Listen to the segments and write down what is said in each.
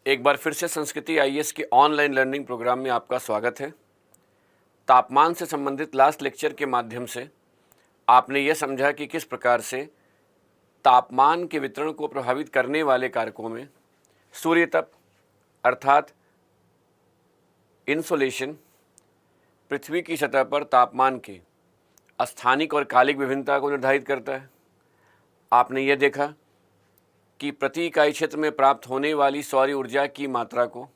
एक बार फिर से संस्कृति आईएएस के ऑनलाइन लर्निंग प्रोग्राम में आपका स्वागत है। तापमान से संबंधित लास्ट लेक्चर के माध्यम से आपने यह समझा कि किस प्रकार से तापमान के वितरण को प्रभावित करने वाले कारकों में सूर्यतप अर्थात इंसोलेशन पृथ्वी की सतह पर तापमान के स्थानिक और कालिक विभिन्नता को निर्धारित करता है। आपने यह देखा कि प्रति इकाई क्षेत्र में प्राप्त होने वाली सौर ऊर्जा की मात्रा को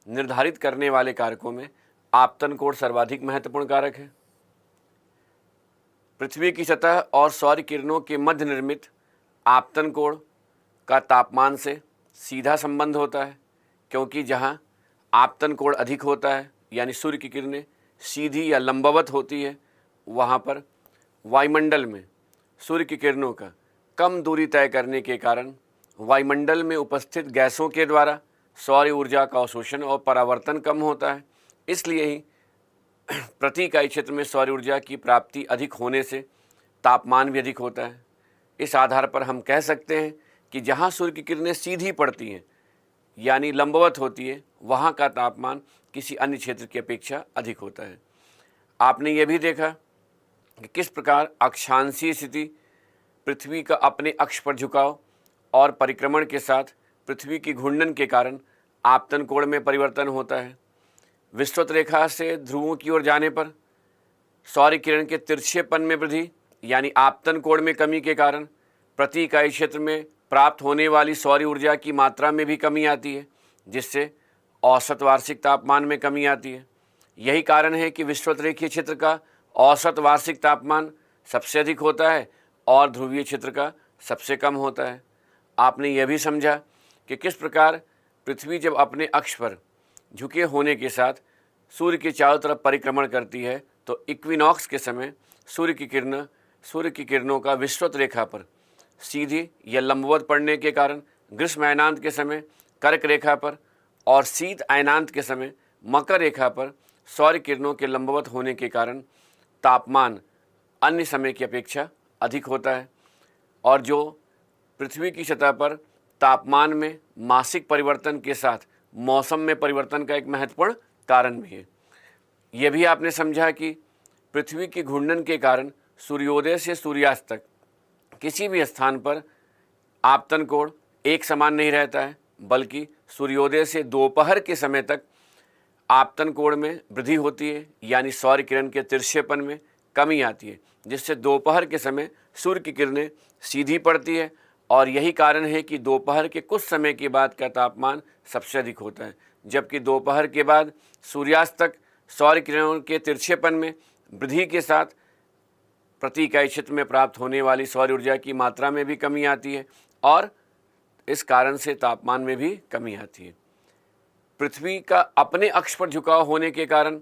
निर्धारित करने वाले कारकों में आपतन कोण सर्वाधिक महत्वपूर्ण कारक है। पृथ्वी की सतह और सौर किरणों के मध्य निर्मित आपतन कोण का तापमान से सीधा संबंध होता है, क्योंकि जहाँ आपतन कोण अधिक होता है यानी सूर्य की किरणें सीधी या लंबवत होती है, वहाँ पर वायुमंडल में सूर्य की किरणों का कम दूरी तय करने के कारण वायुमंडल में उपस्थित गैसों के द्वारा सौर ऊर्जा का अवशोषण और परावर्तन कम होता है। इसलिए ही प्रति इकाई क्षेत्र में सौर ऊर्जा की प्राप्ति अधिक होने से तापमान भी अधिक होता है। इस आधार पर हम कह सकते हैं कि जहाँ सूर्य की किरणें सीधी पड़ती हैं यानी लंबवत होती है, वहाँ का तापमान किसी अन्य क्षेत्र की अपेक्षा अधिक होता है। आपने ये भी देखा कि किस प्रकार अक्षांशीय स्थिति, पृथ्वी का अपने अक्ष पर झुकाव और परिक्रमण के साथ पृथ्वी की घूर्णन के कारण आपतन कोण में परिवर्तन होता है। विषुवत रेखा से ध्रुवों की ओर जाने पर सौर किरण के तिरछेपन में वृद्धि यानी आपतन कोण में कमी के कारण प्रति इकाई क्षेत्र में प्राप्त होने वाली सौर ऊर्जा की मात्रा में भी कमी आती है, जिससे औसत वार्षिक तापमान में कमी आती है। यही कारण है कि विषुवत रेखीय क्षेत्र का औसत वार्षिक तापमान सबसे अधिक होता है और ध्रुवीय क्षेत्र का सबसे कम होता है। आपने यह भी समझा कि किस प्रकार पृथ्वी जब अपने अक्ष पर झुके होने के साथ सूर्य के चारों तरफ परिक्रमण करती है, तो इक्विनॉक्स के समय सूर्य की किरणों का विषुवत रेखा पर सीधी या लंबवत पड़ने के कारण ग्रीष्म अयनांत के समय कर्क रेखा पर और शीत अयनांत के समय मकर रेखा पर सौर किरणों के लंबवत होने के कारण तापमान अन्य समय की अपेक्षा अधिक होता है, और जो पृथ्वी की सतह पर तापमान में मासिक परिवर्तन के साथ मौसम में परिवर्तन का एक महत्वपूर्ण कारण भी है। यह भी आपने समझा कि पृथ्वी की घूर्णन के कारण सूर्योदय से सूर्यास्त तक किसी भी स्थान पर आपतन कोण एक समान नहीं रहता है, बल्कि सूर्योदय से दोपहर के समय तक आपतन कोण में वृद्धि होती है यानी सौर किरण के तिरछेपन में कमी आती है, जिससे दोपहर के समय सूर्य की किरणें सीधी पड़ती है। और यही कारण है कि दोपहर के कुछ समय के बाद का तापमान सबसे अधिक होता है, जबकि दोपहर के बाद सूर्यास्त तक सौर किरणों के तिरछेपन में वृद्धि के साथ प्रति इकाई क्षेत्र में प्राप्त होने वाली सौर ऊर्जा की मात्रा में भी कमी आती है और इस कारण से तापमान में भी कमी आती है। पृथ्वी का अपने अक्ष पर झुकाव होने के कारण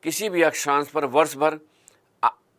किसी भी अक्षांश पर वर्ष भर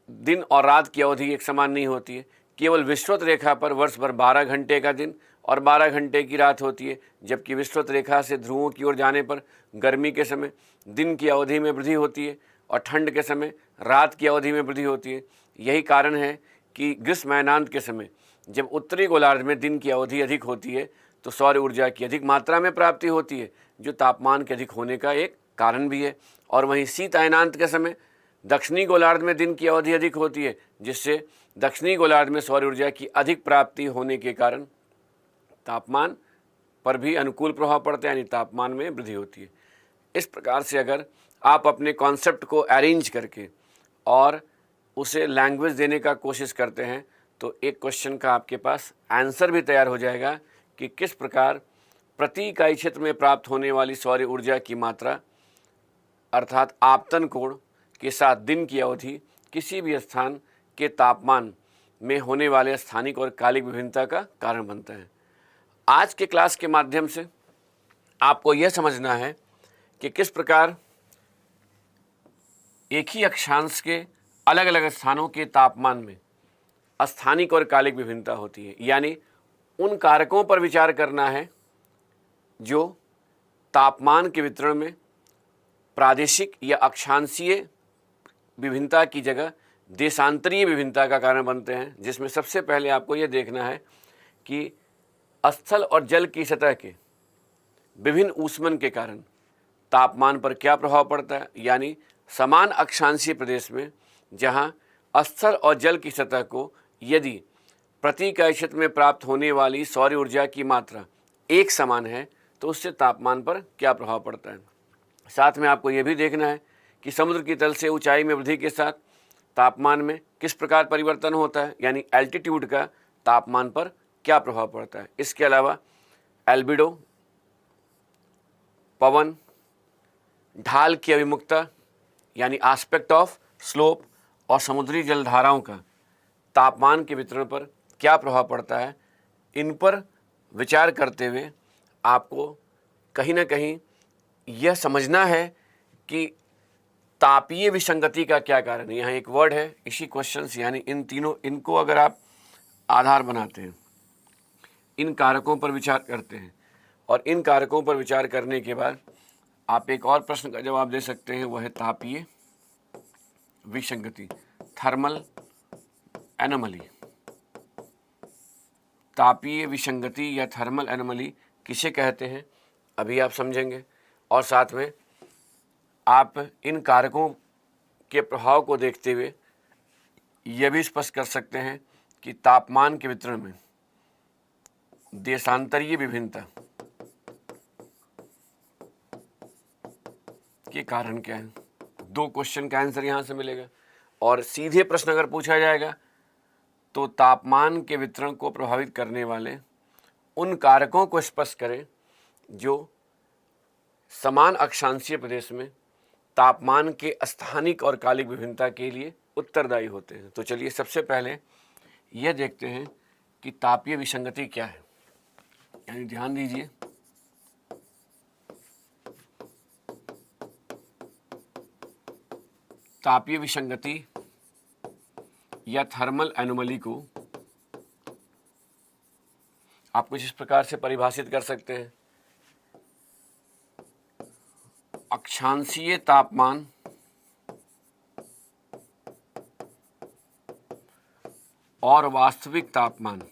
दिन और रात की अवधि एक समान नहीं होती है। केवल विषुवत रेखा पर वर्ष भर 12 घंटे का दिन और 12 घंटे की रात होती है, जबकि विषुवत रेखा से ध्रुवों की ओर जाने पर गर्मी के समय दिन की अवधि में वृद्धि होती है और ठंड के समय रात की अवधि में वृद्धि होती है। यही कारण है कि ग्रीष्म अयनांत के समय जब उत्तरी गोलार्ध में दिन की अवधि अधिक होती है, तो सौर ऊर्जा की अधिक मात्रा में प्राप्ति होती है, जो तापमान के अधिक होने का एक कारण भी है। और वहीं शीत अयनांत के समय दक्षिणी गोलार्ध में दिन की अवधि अधिक होती है, जिससे दक्षिणी गोलार्ध में सौर ऊर्जा की अधिक प्राप्ति होने के कारण तापमान पर भी अनुकूल प्रभाव पड़ता है यानी तापमान में वृद्धि होती है। इस प्रकार से अगर आप अपने कॉन्सेप्ट को अरेंज करके और उसे लैंग्वेज देने का कोशिश करते हैं, तो एक क्वेश्चन का आपके पास आंसर भी तैयार हो जाएगा कि किस प्रकार प्रति इकाई क्षेत्र में प्राप्त होने वाली सौर ऊर्जा की मात्रा अर्थात आपतन कोण के साथ दिन की अवधि किसी भी स्थान के तापमान में होने वाले स्थानिक और कालिक विभिन्नता का कारण बनता है। आज के क्लास के माध्यम से आपको यह समझना है कि किस प्रकार एक ही अक्षांश के अलग अलग स्थानों के तापमान में स्थानिक और कालिक विभिन्नता होती है, यानी उन कारकों पर विचार करना है जो तापमान के वितरण में प्रादेशिक या अक्षांशीय विभिन्नता की जगह देशांतरीय विभिन्नता का कारण बनते हैं, जिसमें सबसे पहले आपको यह देखना है कि स्थल और जल की सतह के विभिन्न ऊष्मन के कारण तापमान पर क्या प्रभाव पड़ता है, यानी समान अक्षांशीय प्रदेश में जहां स्थल और जल की सतह को यदि प्रति इकाई क्षेत्र में प्राप्त होने वाली सौर ऊर्जा की मात्रा एक समान है तो उससे तापमान पर क्या प्रभाव पड़ता है। साथ में आपको ये भी देखना है कि समुद्र की तल से ऊंचाई में वृद्धि के साथ तापमान में किस प्रकार परिवर्तन होता है, यानी एल्टीट्यूड का तापमान पर क्या प्रभाव पड़ता है। इसके अलावा एल्बिडो, पवन, ढाल की अभिमुखता यानी एस्पेक्ट ऑफ स्लोप और समुद्री जलधाराओं का तापमान के वितरण पर क्या प्रभाव पड़ता है, इन पर विचार करते हुए आपको कहीं ना कहीं यह समझना है कि तापीय विसंगति का क्या कारण है। यहाँ एक वर्ड है इसी क्वेश्चंस, यानी इन तीनों, इनको अगर आप आधार बनाते हैं, इन कारकों पर विचार करते हैं और इन कारकों पर विचार करने के बाद आप एक और प्रश्न का जवाब दे सकते हैं, वह है तापीय विसंगति, थर्मल एनोमली। तापीय विसंगति या थर्मल एनोमली किसे कहते हैं अभी आप समझेंगे, और साथ में आप इन कारकों के प्रभाव को देखते हुए यह भी स्पष्ट कर सकते हैं कि तापमान के वितरण में देशांतरीय विभिन्नता के कारण क्या है। 2 क्वेश्चन का आंसर यहाँ से मिलेगा और सीधे प्रश्न अगर पूछा जाएगा तो तापमान के वितरण को प्रभावित करने वाले उन कारकों को स्पष्ट करें जो समान अक्षांशीय प्रदेश में तापमान के स्थानिक और कालिक विभिन्नता के लिए उत्तरदायी होते हैं। तो चलिए सबसे पहले यह देखते हैं कि तापीय विसंगति क्या है। यानी ध्यान दीजिए, तापीय विसंगति या थर्मल एनोमली को आप कुछ इस प्रकार से परिभाषित कर सकते हैं। अक्षांशीय तापमान और वास्तविक तापमान,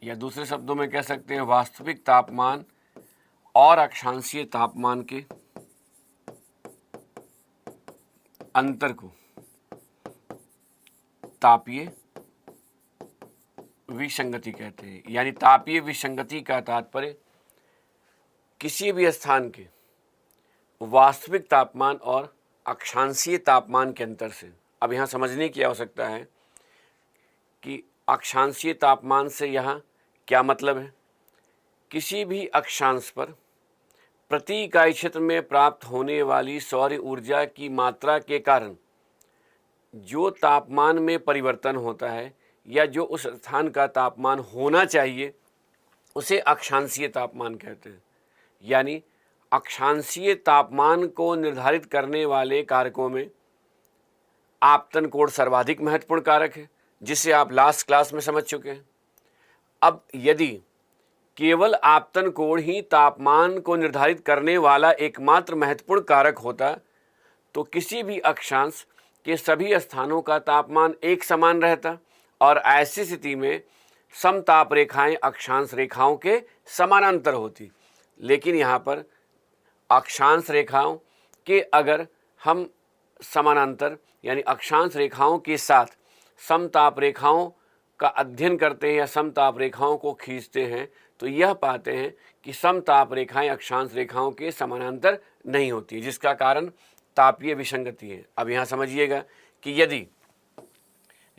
या दूसरे शब्दों में कह सकते हैं वास्तविक तापमान और अक्षांशीय तापमान के अंतर को तापीय विसंगति कहते हैं। यानी तापीय विसंगति का तात्पर्य किसी भी स्थान के वास्तविक तापमान और अक्षांशीय तापमान के अंतर से। अब यहाँ समझने की आवश्यकता है कि अक्षांशीय तापमान से यहाँ क्या मतलब है। किसी भी अक्षांश पर प्रति इकाई क्षेत्र में प्राप्त होने वाली सौर ऊर्जा की मात्रा के कारण जो तापमान में परिवर्तन होता है या जो उस स्थान का तापमान होना चाहिए उसे अक्षांशीय तापमान कहते हैं। यानी अक्षांशीय तापमान को निर्धारित करने वाले कारकों में आपतन कोण सर्वाधिक महत्वपूर्ण कारक है, जिसे आप लास्ट क्लास में समझ चुके हैं। अब यदि केवल आपतन कोण ही तापमान को निर्धारित करने वाला एकमात्र महत्वपूर्ण कारक होता तो किसी भी अक्षांश के सभी स्थानों का तापमान एक समान रहता और ऐसी स्थिति में समताप रेखाएं अक्षांश रेखाओं के समानांतर होती। लेकिन यहाँ पर अक्षांश रेखाओं के अगर हम समानांतर यानी अक्षांश रेखाओं के साथ समताप रेखाओं का अध्ययन करते हैं या समताप रेखाओं को खींचते हैं तो यह पाते हैं कि समताप रेखाएं अक्षांश रेखाओं के समानांतर नहीं होती, जिसका कारण तापीय विसंगति है। अब यहाँ समझिएगा कि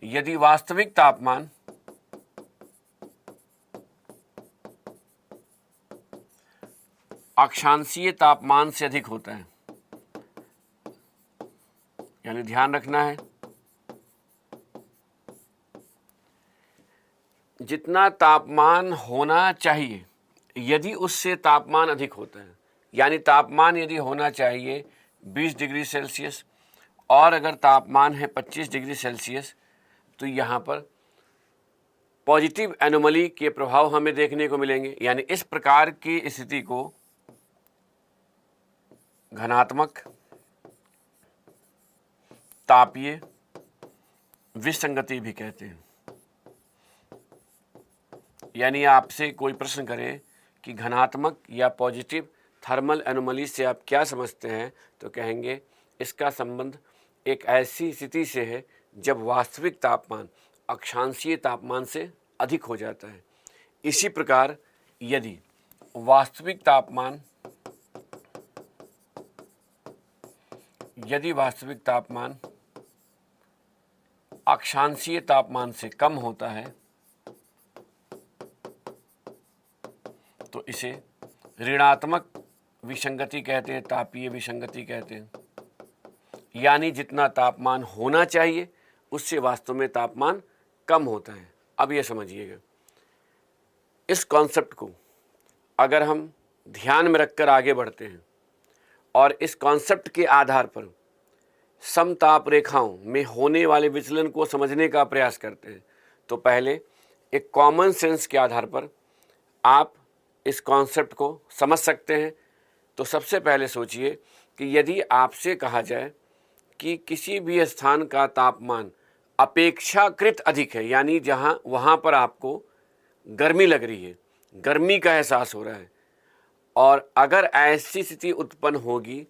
यदि वास्तविक तापमान अक्षांशीय तापमान से अधिक होता है, यानी ध्यान रखना है जितना तापमान होना चाहिए यदि उससे तापमान अधिक होता है, यानी तापमान यदि होना चाहिए 20 डिग्री सेल्सियस और अगर तापमान है 25 डिग्री सेल्सियस तो यहाँ पर पॉजिटिव एनोमली के प्रभाव हमें देखने को मिलेंगे। यानी इस प्रकार की स्थिति को घनात्मक तापीय विसंगति भी कहते हैं। यानी आपसे कोई प्रश्न करे कि घनात्मक या पॉजिटिव थर्मल एनोमली से आप क्या समझते हैं, तो कहेंगे इसका संबंध एक ऐसी स्थिति से है जब वास्तविक तापमान अक्षांशीय तापमान से अधिक हो जाता है। इसी प्रकार यदि वास्तविक तापमान अक्षांशीय तापमान से कम होता है तो इसे ऋणात्मक विसंगति कहते हैं, तापीय विसंगति कहते हैं। यानी जितना तापमान होना चाहिए उससे वास्तव में तापमान कम होता है। अब ये समझिएगा, इस कॉन्सेप्ट को अगर हम ध्यान में रखकर आगे बढ़ते हैं और इस कॉन्सेप्ट के आधार पर समताप रेखाओं में होने वाले विचलन को समझने का प्रयास करते हैं, तो पहले एक कॉमन सेंस के आधार पर आप इस कॉन्सेप्ट को समझ सकते हैं। तो सबसे पहले सोचिए कि यदि आपसे कहा जाए कि किसी भी स्थान का तापमान अपेक्षाकृत अधिक है, यानी वहाँ पर आपको गर्मी लग रही है, गर्मी का एहसास हो रहा है, और अगर ऐसी स्थिति उत्पन्न होगी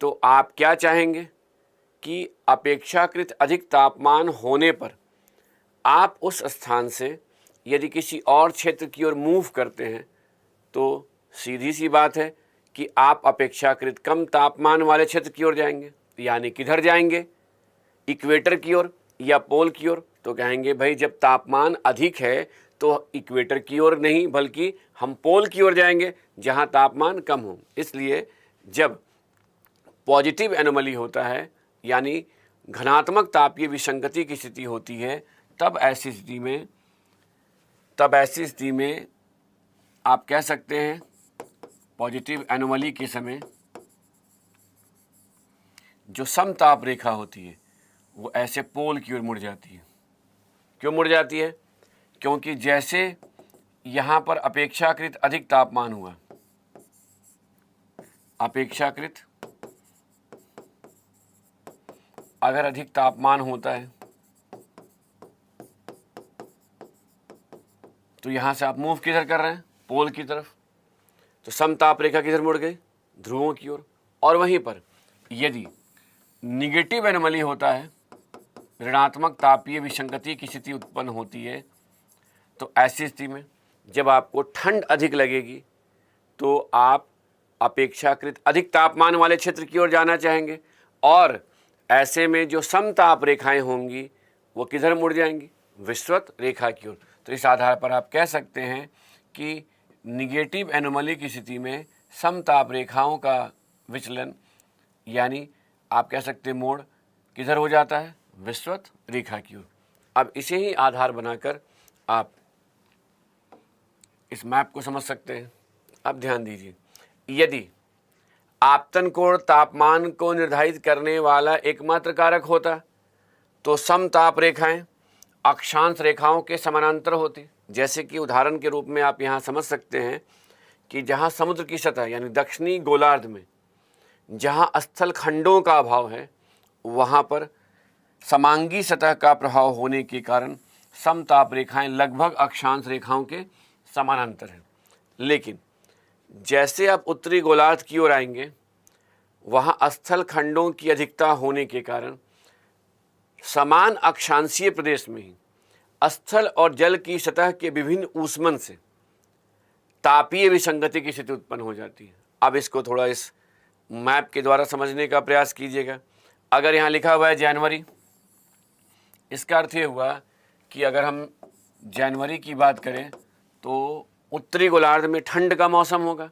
तो आप क्या चाहेंगे कि अपेक्षाकृत अधिक तापमान होने पर आप उस स्थान से यदि किसी और क्षेत्र की ओर मूव करते हैं तो सीधी सी बात है कि आप अपेक्षाकृत कम तापमान वाले क्षेत्र की ओर जाएंगे। यानी किधर जाएंगे, इक्वेटर की ओर या पोल की ओर। तो कहेंगे भाई जब तापमान अधिक है तो इक्वेटर की ओर नहीं बल्कि हम पोल की ओर जाएंगे जहां तापमान कम हो। इसलिए जब पॉजिटिव एनोमली होता है यानी घनात्मक तापीय विसंगति की स्थिति होती है, तब ऐसी स्थिति में आप कह सकते हैं पॉजिटिव एनोमली के समय जो समताप रेखा होती है वो ऐसे पोल की ओर मुड़ जाती है। क्यों मुड़ जाती है? क्योंकि जैसे यहाँ पर अपेक्षाकृत अधिक तापमान हुआ, अपेक्षाकृत अगर अधिक तापमान होता है तो यहाँ से आप मूव किधर कर रहे हैं, पोल की तरफ। तो समताप रेखा किधर मुड़ गई, ध्रुवों की ओर। और वहीं पर यदि निगेटिव एनोमली होता है, ऋणात्मक तापीय विसंगति की स्थिति उत्पन्न होती है, तो ऐसी स्थिति में जब आपको ठंड अधिक लगेगी तो आप अपेक्षाकृत अधिक तापमान वाले क्षेत्र की ओर जाना चाहेंगे, और ऐसे में जो समताप रेखाएं होंगी वो किधर मुड़ जाएंगी, विषुवत रेखा की ओर। तो इस आधार पर आप कह सकते हैं कि निगेटिव एनोमली की स्थिति में समताप रेखाओं का विचलन यानी आप कह सकते हैं मोड़ किधर हो जाता है, विषुवत रेखा की ओर। अब इसे ही आधार बनाकर आप इस मैप को समझ सकते हैं। अब ध्यान दीजिए, यदि आपतन कोण तापमान को निर्धारित करने वाला एकमात्र कारक होता तो समताप रेखाएं अक्षांश रेखाओं के समानांतर होती। जैसे कि उदाहरण के रूप में आप यहाँ समझ सकते हैं कि जहाँ समुद्र की सतह यानी दक्षिणी गोलार्ध में जहाँ स्थल खंडों का अभाव है वहाँ पर समांगी सतह का प्रभाव होने के कारण समताप रेखाएं लगभग अक्षांश रेखाओं के समानांतर हैं। लेकिन जैसे आप उत्तरी गोलार्ध की ओर आएंगे वहाँ स्थल खंडों की अधिकता होने के कारण समान अक्षांशीय प्रदेश में ही स्थल और जल की सतह के विभिन्न ऊष्मन से तापीय विसंगति की स्थिति उत्पन्न हो जाती है। अब इसको थोड़ा इस मैप के द्वारा समझने का प्रयास कीजिएगा। अगर यहाँ लिखा हुआ है जनवरी, इसका अर्थ ये हुआ कि अगर हम जनवरी की बात करें तो उत्तरी गोलार्ध में ठंड का मौसम होगा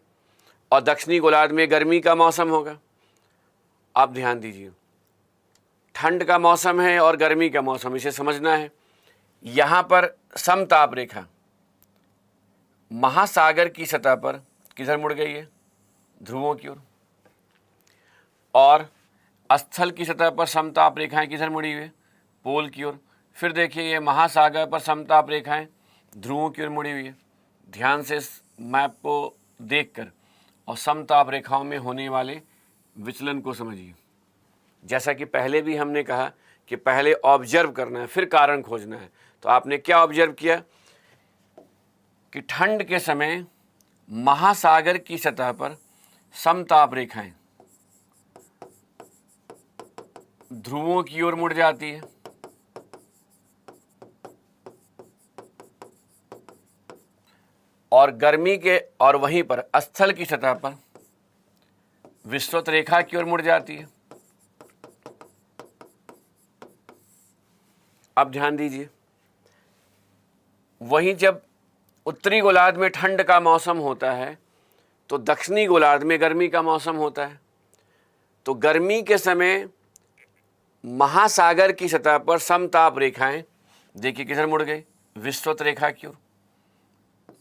और दक्षिणी गोलार्ध में गर्मी का मौसम होगा। आप ध्यान दीजिए, ठंड का मौसम है और गर्मी का मौसम, इसे समझना है। यहाँ पर समताप रेखा महासागर की सतह पर किधर मुड़ गई है, ध्रुवों की ओर, और स्थल की सतह पर समताप रेखाएं किधर मुड़ी हुई है, पोल की ओर। फिर देखिए ये महासागर पर समताप रेखाएं ध्रुवों की ओर मुड़ी हुई है। ध्यान से इस मैप को देखकर और समताप रेखाओं में होने वाले विचलन को समझिए। जैसा कि पहले भी हमने कहा कि पहले ऑब्जर्व करना है फिर कारण खोजना है। तो आपने क्या ऑब्जर्व किया कि ठंड के समय महासागर की सतह पर समताप रेखाएं ध्रुवों की ओर मुड़ जाती है और गर्मी के और वहीं पर स्थल की सतह पर विषुवत रेखा की ओर मुड़ जाती है। अब ध्यान दीजिए, वहीं जब उत्तरी गोलार्ध में ठंड का मौसम होता है तो दक्षिणी गोलार्ध में गर्मी का मौसम होता है। तो गर्मी के समय महासागर की सतह पर समताप रेखाएं देखिए किधर मुड़ गई, विषुवत रेखा की ओर।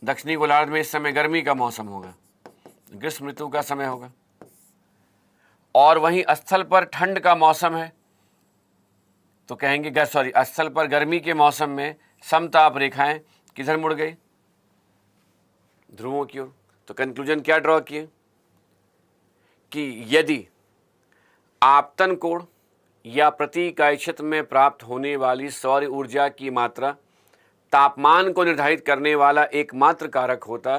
दक्षिणी गोलार्ध में इस समय गर्मी का मौसम होगा, ग्रीष्म ऋतु का समय होगा, और वहीं स्थल पर ठंड का मौसम है तो कहेंगे स्थल पर गर्मी के मौसम में समताप रेखाएं किधर मुड़ गई, ध्रुवों की ओर। तो कंक्लूजन क्या ड्रॉ किए कि यदि आपतन कोण या प्रति इकाई क्षेत्र में प्राप्त होने वाली सौर ऊर्जा की मात्रा तापमान को निर्धारित करने वाला एकमात्र कारक होता,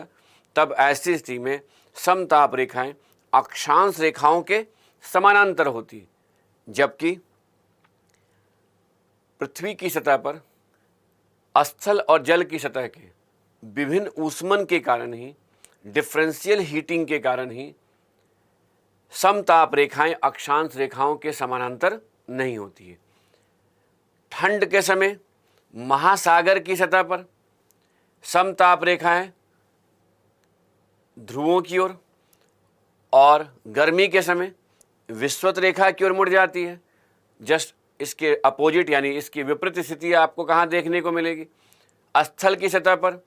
तब ऐसी स्थिति में समताप रेखाएं अक्षांश रेखाओं के समानांतर होती, जबकि पृथ्वी की सतह पर स्थल और जल की सतह के विभिन्न ऊष्मन के कारण ही, डिफरेंशियल हीटिंग के कारण ही समताप रेखाएं अक्षांश रेखाओं के समानांतर नहीं होती है। ठंड के समय महासागर की सतह पर समताप रेखाएं ध्रुवों की ओर और गर्मी के समय विषुवत रेखा की ओर मुड़ जाती है। जस्ट इसके अपोजिट यानी इसकी विपरीत स्थिति आपको कहाँ देखने को मिलेगी, स्थल की सतह पर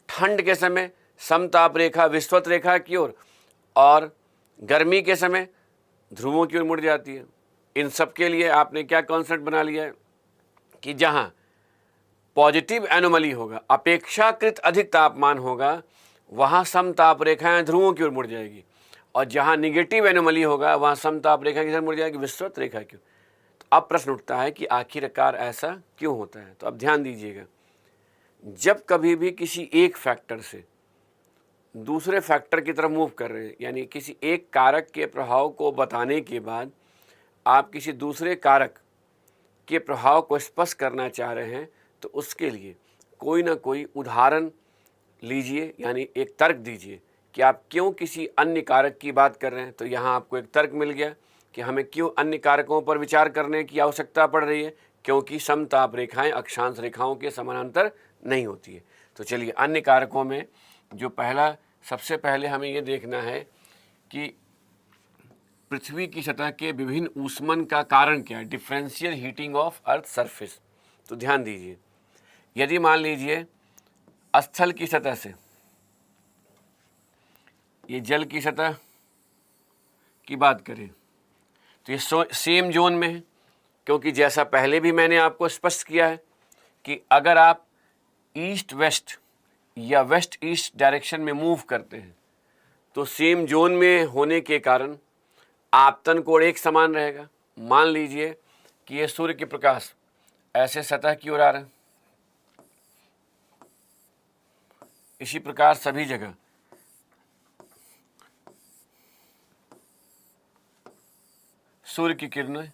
ठंड के समय समताप रेखा विषुवत रेखा की ओर और गर्मी के समय ध्रुवों की ओर मुड़ जाती है। इन सब के लिए आपने क्या कॉन्सेप्ट बना लिया है कि जहाँ पॉजिटिव एनोमली होगा, अपेक्षाकृत अधिक तापमान होगा, वहाँ समताप रेखाएं ध्रुवों की ओर मुड़ जाएगी, और जहाँ निगेटिव एनोमली होगा वहाँ समताप रेखा किधर मुड़ जाएगी, विषुवत रेखा की ओर। तो अब प्रश्न उठता है कि आखिरकार ऐसा क्यों होता है। तो अब ध्यान दीजिएगा, जब कभी भी किसी एक फैक्टर से दूसरे फैक्टर की तरफ मूव कर रहे हैं, यानी किसी एक कारक के प्रभाव को बताने के बाद आप किसी दूसरे कारक के प्रभाव को स्पष्ट करना चाह रहे हैं, तो उसके लिए कोई ना कोई उदाहरण लीजिए, यानी एक तर्क दीजिए कि आप क्यों किसी अन्य कारक की बात कर रहे हैं। तो यहाँ आपको एक तर्क मिल गया कि हमें क्यों अन्य कारकों पर विचार करने की आवश्यकता पड़ रही है, क्योंकि समताप रेखाएं अक्षांश रेखाओं के समानांतर नहीं होती है। तो चलिए, अन्य कारकों में जो सबसे पहले हमें ये देखना है कि पृथ्वी की सतह के विभिन्न ऊष्मन का कारण क्या है, differential heating of earth surface. तो ध्यान दीजिए, यदि मान लीजिए स्थल की सतह से ये जल की सतह की बात करें तो ये सेम जोन में है, क्योंकि जैसा पहले भी मैंने आपको स्पष्ट किया है कि अगर आप ईस्ट वेस्ट या वेस्ट ईस्ट डायरेक्शन में मूव करते हैं तो सेम जोन में होने के कारण आपतन कोण एक समान रहेगा। मान लीजिए कि ये सूर्य के प्रकाश ऐसे सतह की ओर आ रहे हैं, इसी प्रकार सभी जगह सूर्य की किरणें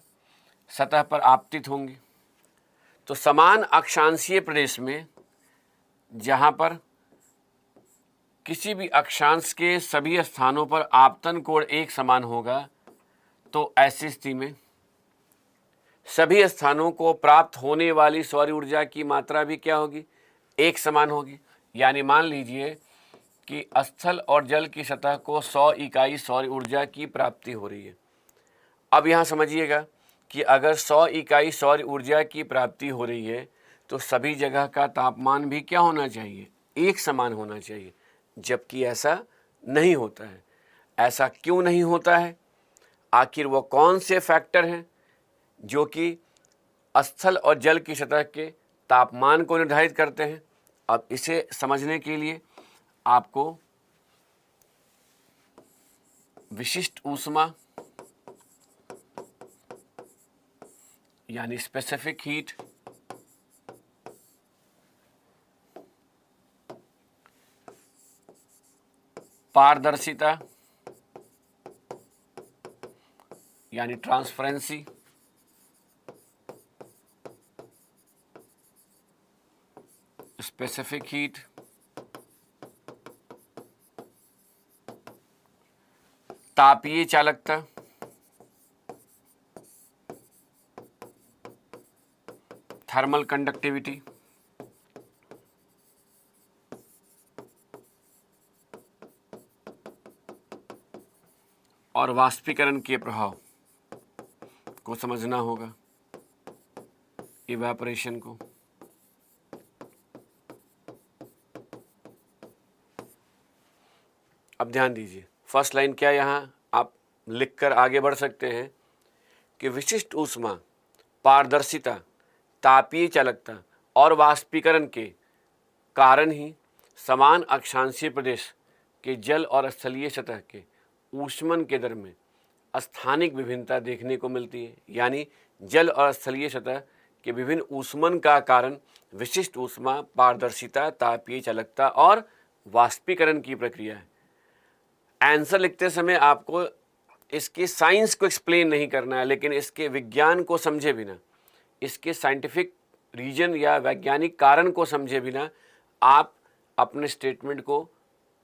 सतह पर आपतित होंगी। तो समान अक्षांशीय प्रदेश में जहाँ पर किसी भी अक्षांश के सभी स्थानों पर आपतन कोण एक समान होगा, तो ऐसी स्थिति में सभी स्थानों को प्राप्त होने वाली सौर ऊर्जा की मात्रा भी क्या होगी, एक समान होगी। यानी मान लीजिए कि स्थल और जल की सतह को 100 इकाई सौर ऊर्जा की प्राप्ति हो रही है। अब यहाँ समझिएगा कि अगर 100 इकाई सौर ऊर्जा की प्राप्ति हो रही है तो सभी जगह का तापमान भी क्या होना चाहिए, एक समान होना चाहिए, जबकि ऐसा नहीं होता है। ऐसा क्यों नहीं होता है, आखिर वो कौन से फैक्टर हैं जो कि स्थल और जल की सतह के तापमान को निर्धारित करते हैं। अब इसे समझने के लिए आपको विशिष्ट ऊष्मा यानी स्पेसिफिक हीट पारदर्शिता यानी ट्रांसपेरेंसी, स्पेसिफिक हीट, तापीय चालकता, थर्मल कंडक्टिविटी, और वाष्पीकरण के प्रभाव को समझना होगा, इवेपोरेशन को। अब ध्यान दीजिए, फर्स्ट लाइन क्या यहाँ आप लिखकर आगे बढ़ सकते हैं कि विशिष्ट ऊष्मा, पारदर्शिता, तापीय चालकता और वाष्पीकरण के कारण ही समान अक्षांशीय प्रदेश के जल और स्थलीय सतह के ऊष्मन के दर में स्थानिक विभिन्नता देखने को मिलती है। यानी जल और स्थलीय सतह के विभिन्न ऊष्मन का कारण विशिष्ट ऊष्मा, पारदर्शिता, तापीय चालकता और वाष्पीकरण की प्रक्रिया है। आंसर लिखते समय आपको इसके साइंस को एक्सप्लेन नहीं करना है, लेकिन इसके विज्ञान को समझे बिना, इसके साइंटिफिक रीजन या वैज्ञानिक कारण को समझे बिना आप अपने स्टेटमेंट को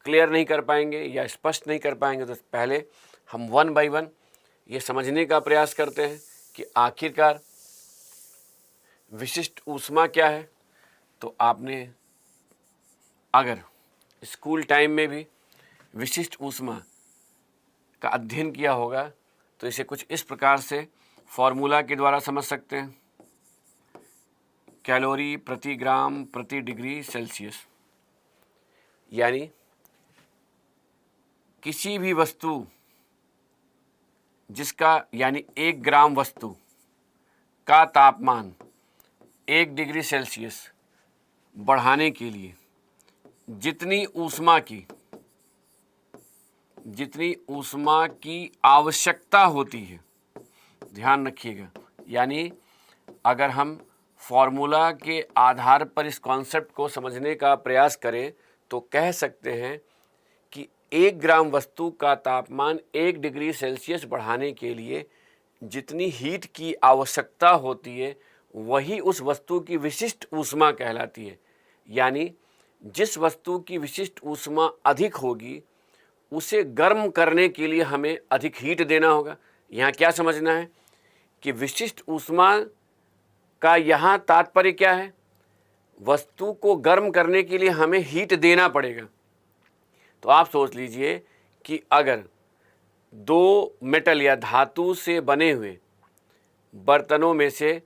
क्लियर नहीं कर पाएंगे या स्पष्ट नहीं कर पाएंगे। तो पहले हम वन बाय वन ये समझने का प्रयास करते हैं कि आखिरकार विशिष्ट ऊष्मा क्या है। तो आपने अगर स्कूल टाइम में भी विशिष्ट ऊष्मा का अध्ययन किया होगा तो इसे कुछ इस प्रकार से फॉर्मूला के द्वारा समझ सकते हैं, कैलोरी प्रति ग्राम प्रति डिग्री सेल्सियस। यानी किसी भी वस्तु जिसका यानी 1 ग्राम वस्तु का तापमान 1 डिग्री सेल्सियस बढ़ाने के लिए जितनी ऊष्मा की आवश्यकता होती है, ध्यान रखिएगा। यानी अगर हम फॉर्मूला के आधार पर इस कॉन्सेप्ट को समझने का प्रयास करें तो कह सकते हैं कि 1 ग्राम वस्तु का तापमान 1 डिग्री सेल्सियस बढ़ाने के लिए जितनी हीट की आवश्यकता होती है वही उस वस्तु की विशिष्ट ऊष्मा कहलाती है। यानी जिस वस्तु की विशिष्ट ऊष्मा अधिक होगी उसे गर्म करने के लिए हमें अधिक हीट देना होगा। यहाँ क्या समझना है कि विशिष्ट ऊष्मा का यहाँ तात्पर्य क्या है, वस्तु को गर्म करने के लिए हमें हीट देना पड़ेगा। तो आप सोच लीजिए कि अगर 2 मेटल या धातु से बने हुए बर्तनों में से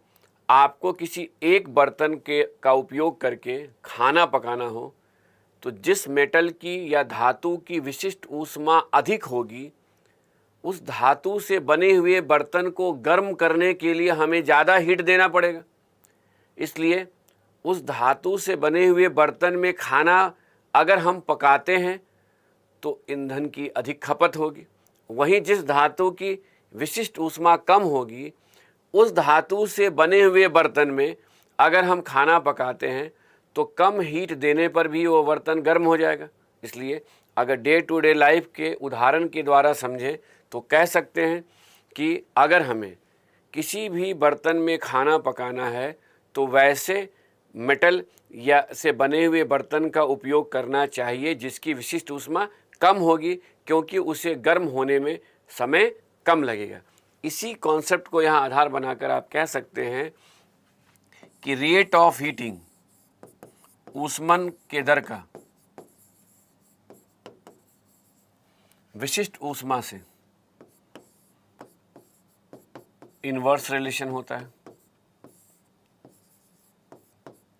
आपको किसी एक बर्तन का उपयोग करके खाना पकाना हो तो जिस मेटल की या धातु की विशिष्ट ऊष्मा अधिक होगी उस धातु से बने हुए बर्तन को गर्म करने के लिए हमें ज़्यादा हीट देना पड़ेगा। इसलिए उस धातु से बने हुए बर्तन में खाना अगर हम पकाते हैं तो ईंधन की अधिक खपत होगी। वहीं जिस धातु की विशिष्ट ऊष्मा कम होगी उस धातु से बने हुए बर्तन में अगर हम खाना पकाते हैं तो कम हीट देने पर भी वो बर्तन गर्म हो जाएगा। इसलिए अगर डे टू डे लाइफ के उदाहरण के द्वारा समझें तो कह सकते हैं कि अगर हमें किसी भी बर्तन में खाना पकाना है तो वैसे मेटल या से बने हुए बर्तन का उपयोग करना चाहिए जिसकी विशिष्ट ऊष्मा कम होगी, क्योंकि उसे गर्म होने में समय कम लगेगा। इसी कॉन्सेप्ट को यहाँ आधार बनाकर आप कह सकते हैं कि रेट ऑफ हीटिंग, ऊष्मन के दर का विशिष्ट ऊष्मा से इन्वर्स रिलेशन होता है,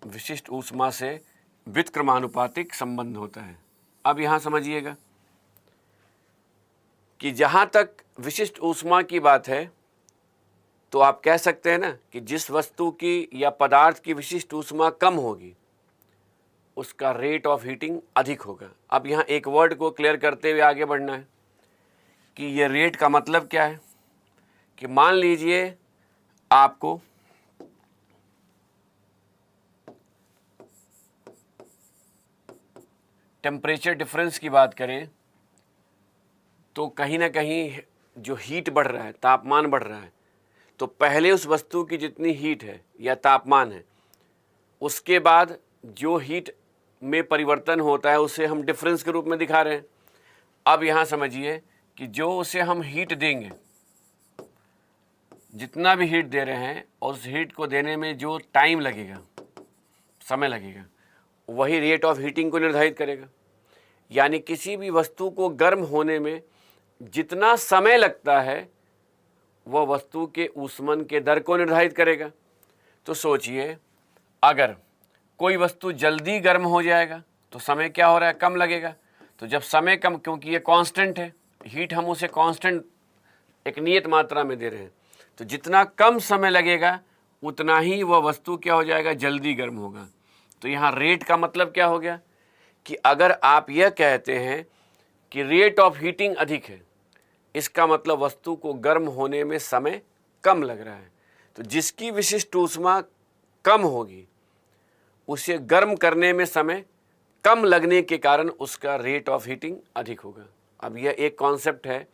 विशिष्ट ऊष्मा से व्युत्क्रमानुपातिक संबंध होता है। अब यहाँ समझिएगा कि जहाँ तक विशिष्ट ऊष्मा की बात है तो आप कह सकते हैं ना कि जिस वस्तु की या पदार्थ की विशिष्ट ऊष्मा कम होगी उसका रेट ऑफ हीटिंग अधिक होगा। अब यहाँ एक वर्ड को क्लियर करते हुए आगे बढ़ना है कि ये रेट का मतलब क्या है। कि मान लीजिए आपको टेम्परेचर डिफरेंस की बात करें तो कहीं ना कहीं जो हीट बढ़ रहा है, तापमान बढ़ रहा है, तो पहले उस वस्तु की जितनी हीट है या तापमान है, उसके बाद जो हीट में परिवर्तन होता है उसे हम डिफरेंस के रूप में दिखा रहे हैं। अब यहाँ समझिए कि जो उसे हम हीट देंगे, जितना भी हीट दे रहे हैं और उस हीट को देने में जो टाइम लगेगा, समय लगेगा, वही रेट ऑफ हीटिंग को निर्धारित करेगा। यानी किसी भी वस्तु को गर्म होने में जितना समय लगता है वह वस्तु के ऊष्मन के दर को निर्धारित करेगा। तो सोचिए, अगर कोई वस्तु जल्दी गर्म हो जाएगा तो समय क्या हो रहा है, कम लगेगा। तो जब समय कम, क्योंकि ये कांस्टेंट है, हीट हम उसे कांस्टेंट एक नियत मात्रा में दे रहे हैं, तो जितना कम समय लगेगा उतना ही वह वस्तु क्या हो जाएगा, जल्दी गर्म होगा। तो यहाँ रेट का मतलब क्या हो गया कि अगर आप यह कहते हैं कि रेट ऑफ हीटिंग अधिक है, इसका मतलब वस्तु को गर्म होने में समय कम लग रहा है। तो जिसकी विशिष्ट ऊष्मा कम होगी उसे गर्म करने में समय कम लगने के कारण उसका रेट ऑफ हीटिंग अधिक होगा। अब यह एक कॉन्सेप्ट है,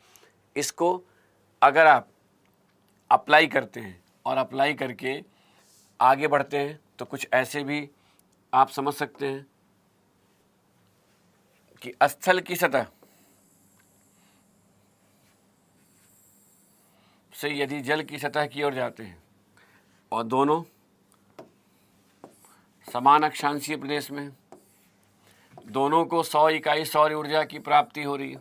इसको अगर आप अप्लाई करते हैं और अप्लाई करके आगे बढ़ते हैं तो कुछ ऐसे भी आप समझ सकते हैं कि स्थल की सतह से यदि जल की सतह की ओर जाते हैं और दोनों समान अक्षांशीय प्रदेश में, दोनों को 100 इकाई सौर ऊर्जा की प्राप्ति हो रही है,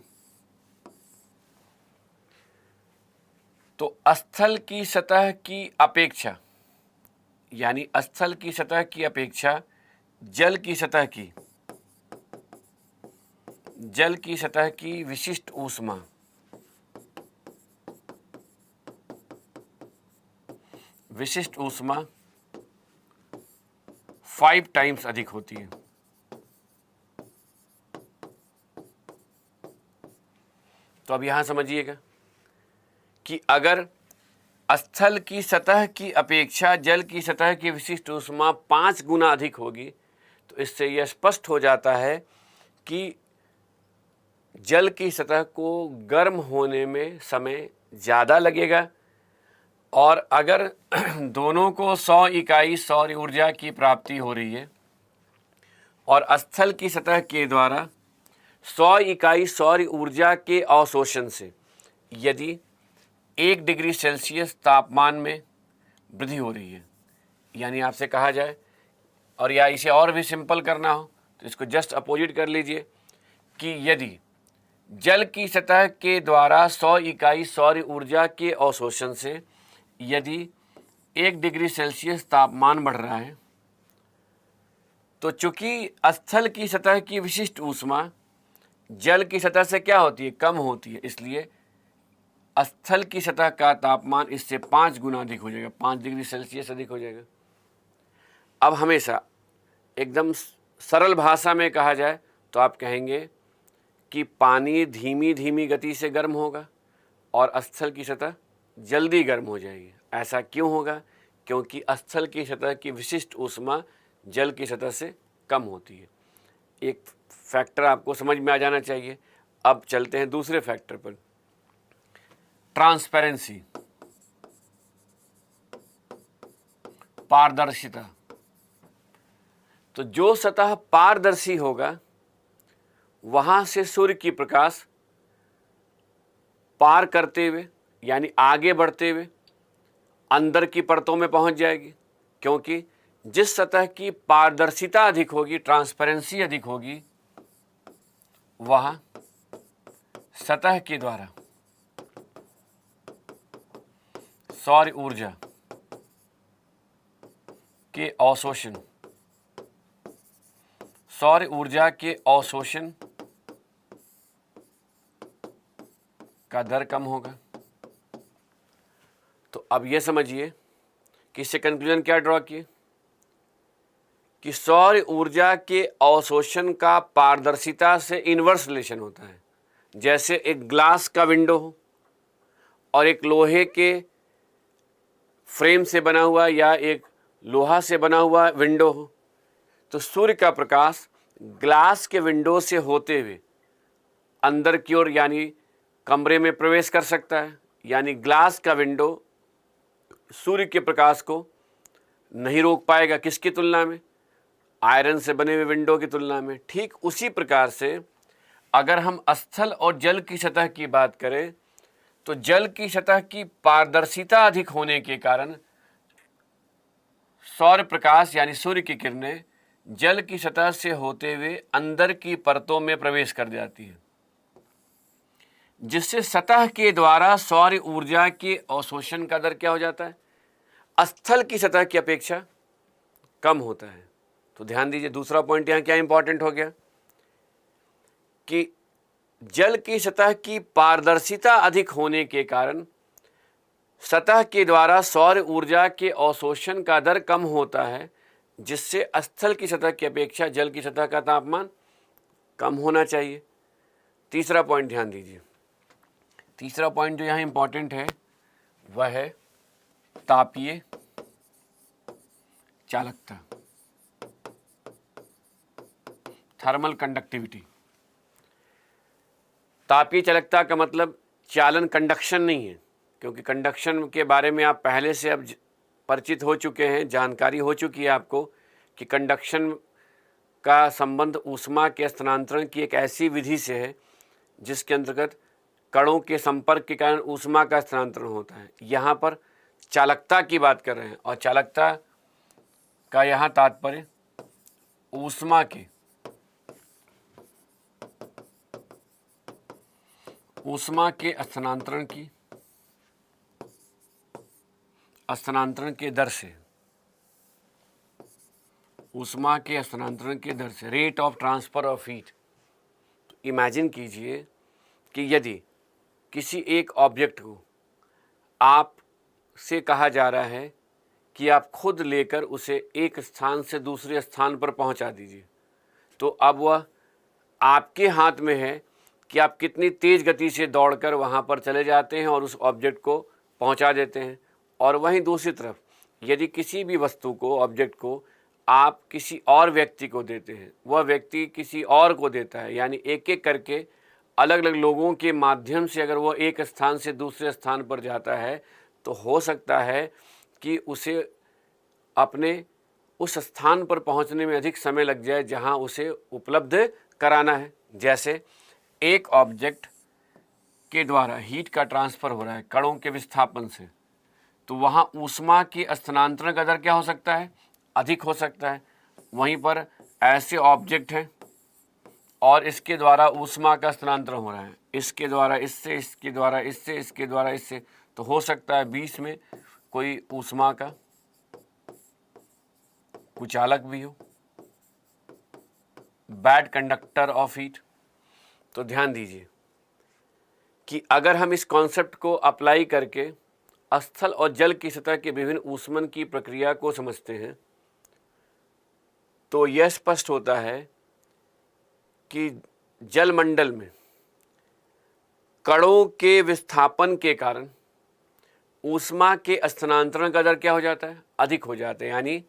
तो स्थल की सतह की अपेक्षा, यानी स्थल की सतह की अपेक्षा जल की सतह की विशिष्ट ऊष्मा विशिष्ट ऊष्मा 5 टाइम्स अधिक होती है। तो अब यहां समझिएगा कि अगर स्थल की सतह की अपेक्षा जल की सतह की विशिष्ट ऊष्मा 5 गुना अधिक होगी, तो इससे यह स्पष्ट हो जाता है कि जल की सतह को गर्म होने में समय ज़्यादा लगेगा। और अगर दोनों को 100 इकाई सौर ऊर्जा की प्राप्ति हो रही है और स्थल की सतह के द्वारा 100 इकाई सौर ऊर्जा के अवशोषण से यदि 1 डिग्री सेल्सियस तापमान में वृद्धि हो रही है, यानी आपसे कहा जाए और या इसे और भी सिंपल करना हो तो इसको जस्ट अपोजिट कर लीजिए कि यदि जल की सतह के द्वारा 100 इकाई सौर ऊर्जा के अवशोषण से यदि 1 डिग्री सेल्सियस तापमान बढ़ रहा है, तो चूंकि स्थल की सतह की विशिष्ट ऊष्मा जल की सतह से क्या होती है, कम होती है, इसलिए स्थल की सतह का तापमान इससे 5 गुना अधिक हो जाएगा, 5 डिग्री सेल्सियस अधिक हो जाएगा। अब हमेशा एकदम सरल भाषा में कहा जाए तो आप कहेंगे कि पानी धीमी धीमी गति से गर्म होगा और स्थल की सतह जल्दी गर्म हो जाएगी। ऐसा क्यों होगा? क्योंकि स्थल की सतह की विशिष्ट ऊष्मा जल की सतह से कम होती है। एक फैक्टर आपको समझ में आ जाना चाहिए। अब चलते हैं दूसरे फैक्टर पर, ट्रांसपेरेंसी, पारदर्शिता। तो जो सतह पारदर्शी होगा वहां से सूर्य की प्रकाश पार करते हुए यानी आगे बढ़ते हुए अंदर की परतों में पहुंच जाएगी, क्योंकि जिस सतह की पारदर्शिता अधिक होगी, ट्रांसपेरेंसी अधिक होगी, वह सतह के द्वारा सौर ऊर्जा के अवशोषण का दर कम होगा। तो अब यह समझिए कि इससे कंक्लूजन क्या ड्रॉ किए कि सौर ऊर्जा के अवशोषण का पारदर्शिता से इनवर्स रिलेशन होता है। जैसे एक ग्लास का विंडो हो और एक लोहे के फ्रेम से बना हुआ या एक लोहा से बना हुआ विंडो हो, तो सूर्य का प्रकाश ग्लास के विंडो से होते हुए अंदर की ओर यानी कमरे में प्रवेश कर सकता है, यानी ग्लास का विंडो सूर्य के प्रकाश को नहीं रोक पाएगा। किसकी तुलना में? आयरन से बने हुए विंडो की तुलना में। ठीक उसी प्रकार से अगर हम स्थल और जल की सतह की बात करें तो जल की सतह की पारदर्शिता अधिक होने के कारण सौर प्रकाश यानी सूर्य की किरणें जल की सतह से होते हुए अंदर की परतों में प्रवेश कर जाती है, जिससे सतह के द्वारा सौर ऊर्जा के अवशोषण का दर क्या हो जाता है? स्थल की सतह की अपेक्षा कम होता है। तो ध्यान दीजिए, दूसरा पॉइंट यहाँ क्या इंपॉर्टेंट हो गया कि जल की सतह की पारदर्शिता अधिक होने के कारण सतह के द्वारा सौर ऊर्जा के अवशोषण का दर कम होता है, जिससे स्थल की सतह की अपेक्षा जल की सतह का तापमान कम होना चाहिए। तीसरा पॉइंट ध्यान दीजिए, तीसरा पॉइंट जो यहाँ इंपॉर्टेंट है वह है तापीय चालकता, थर्मल कंडक्टिविटी। तापीय चालकता का मतलब चालन, कंडक्शन नहीं है, क्योंकि कंडक्शन के बारे में आप पहले से अब परिचित हो चुके हैं, जानकारी हो चुकी है आपको कि कंडक्शन का संबंध ऊष्मा के स्थानांतरण की एक ऐसी विधि से है जिसके अंतर्गत कणों के संपर्क के कारण ऊष्मा का स्थानांतरण होता है। यहाँ पर चालकता की बात कर रहे हैं और चालकता का यहाँ तात्पर्य ऊष्मा के स्थानांतरण के दर से, ऊष्मा के स्थानांतरण के दर से, rate of transfer of heat. Imagine कीजिए कि यदि किसी एक ऑब्जेक्ट को आपसे कहा जा रहा है कि आप खुद लेकर उसे एक स्थान से दूसरे स्थान पर पहुंचा दीजिए, तो अब वह आपके हाथ में है कि आप कितनी तेज़ गति से दौड़कर वहां पर चले जाते हैं और उस ऑब्जेक्ट को पहुंचा देते हैं। और वहीं दूसरी तरफ यदि किसी भी वस्तु को, ऑब्जेक्ट को आप किसी और व्यक्ति को देते हैं, वह व्यक्ति किसी और को देता है, यानी एक एक करके अलग अलग लोगों के माध्यम से अगर वह एक स्थान से दूसरे स्थान पर जाता है, तो हो सकता है कि उसे अपने उस स्थान पर पहुंचने में अधिक समय लग जाए जहां उसे उपलब्ध कराना है। जैसे एक ऑब्जेक्ट के द्वारा हीट का ट्रांसफ़र हो रहा है कणों के विस्थापन से, तो वहाँ ऊष्मा के स्थानांतरण का दर क्या हो सकता है? अधिक हो सकता है। वहीं पर ऐसे ऑब्जेक्ट हैं और इसके द्वारा ऊष्मा का स्थानांतरण हो रहा है, इसके द्वारा इससे, इसके द्वारा इससे, इसके द्वारा इससे, तो हो सकता है बीच में कोई ऊष्मा का कुचालक भी हो, बैड कंडक्टर ऑफ हीट। तो ध्यान दीजिए कि अगर हम इस कॉन्सेप्ट को अप्लाई करके स्थल और जल की सतह के विभिन्न ऊष्मन की प्रक्रिया को समझते हैं, तो यह स्पष्ट होता है कि जलमंडल में कणों के विस्थापन के कारण ऊष्मा के स्थानांतरण का दर क्या हो जाता है? अधिक हो जाता है। यानी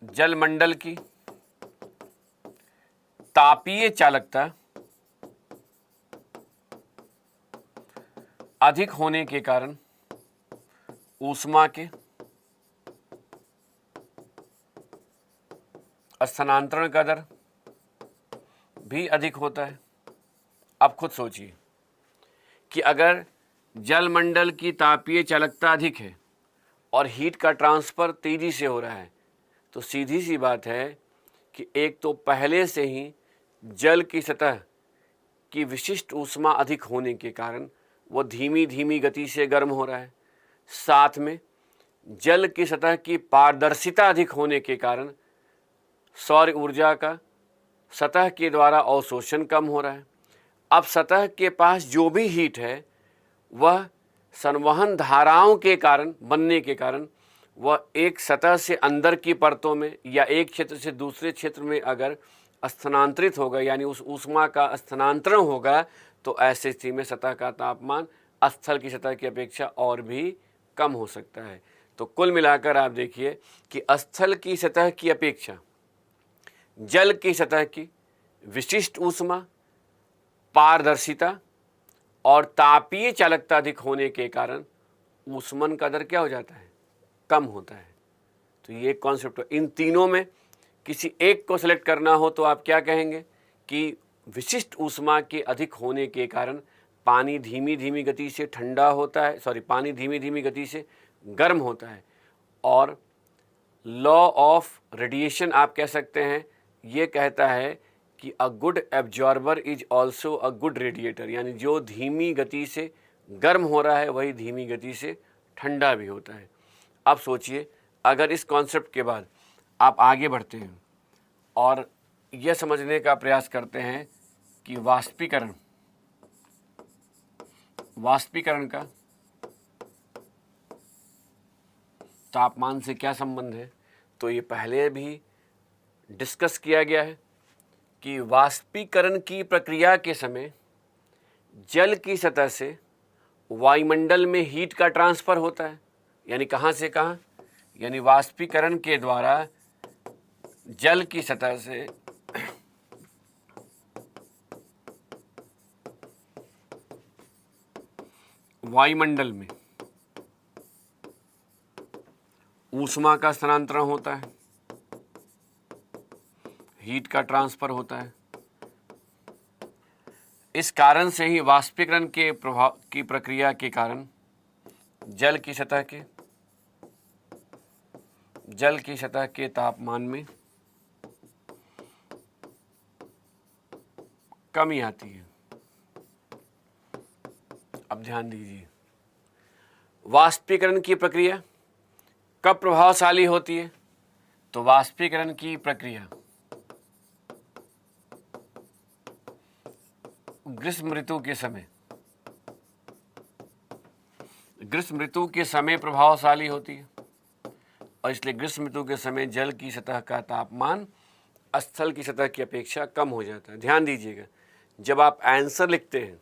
जलमंडल की तापीय चालकता अधिक होने के कारण ऊष्मा के स्थानांतरण का दर भी अधिक होता है। अब खुद सोचिए कि अगर जलमंडल की तापीय चालकता अधिक है और हीट का ट्रांसफ़र तेज़ी से हो रहा है, तो सीधी सी बात है कि एक तो पहले से ही जल की सतह की विशिष्ट ऊष्मा अधिक होने के कारण वो धीमी धीमी गति से गर्म हो रहा है, साथ में जल की सतह की पारदर्शिता अधिक होने के कारण सौर ऊर्जा का सतह के द्वारा अवशोषण कम हो रहा है। अब सतह के पास जो भी हीट है वह संवहन धाराओं के कारण बनने के कारण वह एक सतह से अंदर की परतों में या एक क्षेत्र से दूसरे क्षेत्र में अगर स्थानांतरित होगा, यानी उस ऊष्मा का स्थानांतरण होगा, तो ऐसी स्थिति में सतह का तापमान स्थल की सतह की अपेक्षा और भी कम हो सकता है। तो कुल मिलाकर आप देखिए कि स्थल की सतह की अपेक्षा जल की सतह की विशिष्ट ऊष्मा पारदर्शिता और तापीय चालकता अधिक होने के कारण ऊष्मन का दर क्या हो जाता है, कम होता है। तो ये कॉन्सेप्ट, इन तीनों में किसी एक को सेलेक्ट करना हो तो आप क्या कहेंगे कि विशिष्ट ऊष्मा के अधिक होने के कारण पानी धीमी धीमी गति से ठंडा होता है, पानी धीमी धीमी गति से गर्म होता है। और लॉ ऑफ रेडिएशन आप कह सकते हैं, ये कहता है कि a good absorber is also a good radiator, यानी जो धीमी गति से गर्म हो रहा है वही धीमी गति से ठंडा भी होता है। अब सोचिए, अगर इस कॉन्सेप्ट के बाद आप आगे बढ़ते हैं और यह समझने का प्रयास करते हैं कि वाष्पीकरण का तापमान से क्या संबंध है, तो ये पहले भी डिस्कस किया गया है कि वाष्पीकरण की प्रक्रिया के समय जल की सतह से वायुमंडल में हीट का ट्रांसफ़र होता है। यानी कहाँ से कहाँ, यानी वाष्पीकरण के द्वारा जल की सतह से वायुमंडल में ऊष्मा का स्थानांतरण होता है, हीट का ट्रांसफ़र होता है। इस कारण से ही वाष्पीकरण के प्रभाव की प्रक्रिया के कारण जल की सतह के तापमान में कमी आती है। अब ध्यान दीजिए, वाष्पीकरण की प्रक्रिया कब प्रभावशाली होती है, तो वाष्पीकरण की प्रक्रिया ग्रीष्म ऋतु के समय प्रभावशाली होती है। और इसलिए ग्रीष्म ऋतु के समय जल की सतह का तापमान स्थल की सतह की अपेक्षा कम हो जाता है। ध्यान दीजिएगा, जब आप आंसर लिखते हैं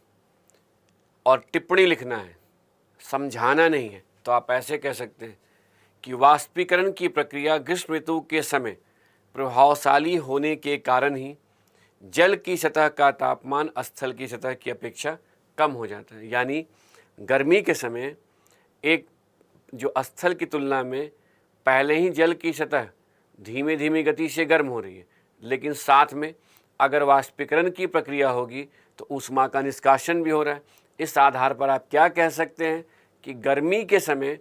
और टिप्पणी लिखना है, समझाना नहीं है, तो आप ऐसे कह सकते हैं कि वाष्पीकरण की प्रक्रिया ग्रीष्म ऋतु के समय प्रभावशाली होने के कारण ही जल की सतह का तापमान स्थल की सतह की अपेक्षा कम हो जाता है। यानी गर्मी के समय एक जो स्थल की तुलना में पहले ही जल की सतह धीमे धीमी गति से गर्म हो रही है, लेकिन साथ में अगर वाष्पीकरण की प्रक्रिया होगी तो ऊष्मा का निष्कासन भी हो रहा है। इस आधार पर आप क्या कह सकते हैं कि गर्मी के समय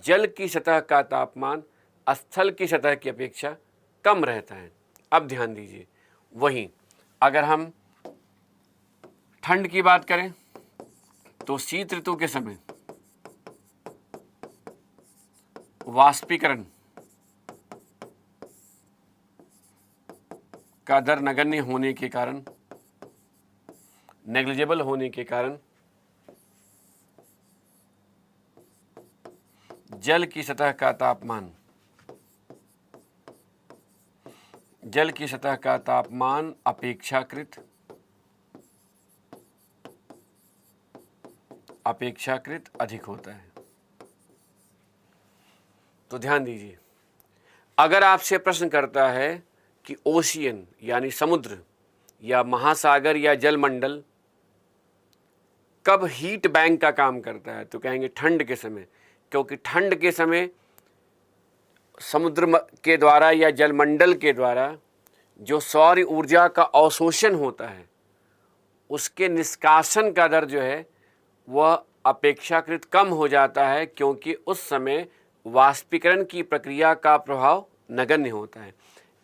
जल की सतह का तापमान स्थल की सतह की अपेक्षा कम रहता है। अब ध्यान दीजिए, वहीं अगर हम ठंड की बात करें तो शीत ऋतु के समय वाष्पीकरण का दर नगण्य होने के कारण, नेग्लिजिबल होने के कारण जल की सतह का तापमान अपेक्षाकृत अधिक होता है। तो ध्यान दीजिए, अगर आपसे प्रश्न करता है कि ओशियन यानी समुद्र या महासागर या जलमंडल कब हीट बैंक का काम करता है, तो कहेंगे ठंड के समय, क्योंकि ठंड के समय समुद्र के द्वारा या जलमंडल के द्वारा जो सौर ऊर्जा का अवशोषण होता है उसके निष्कासन का दर जो है वह अपेक्षाकृत कम हो जाता है, क्योंकि उस समय वाष्पीकरण की प्रक्रिया का प्रभाव नगण्य होता है।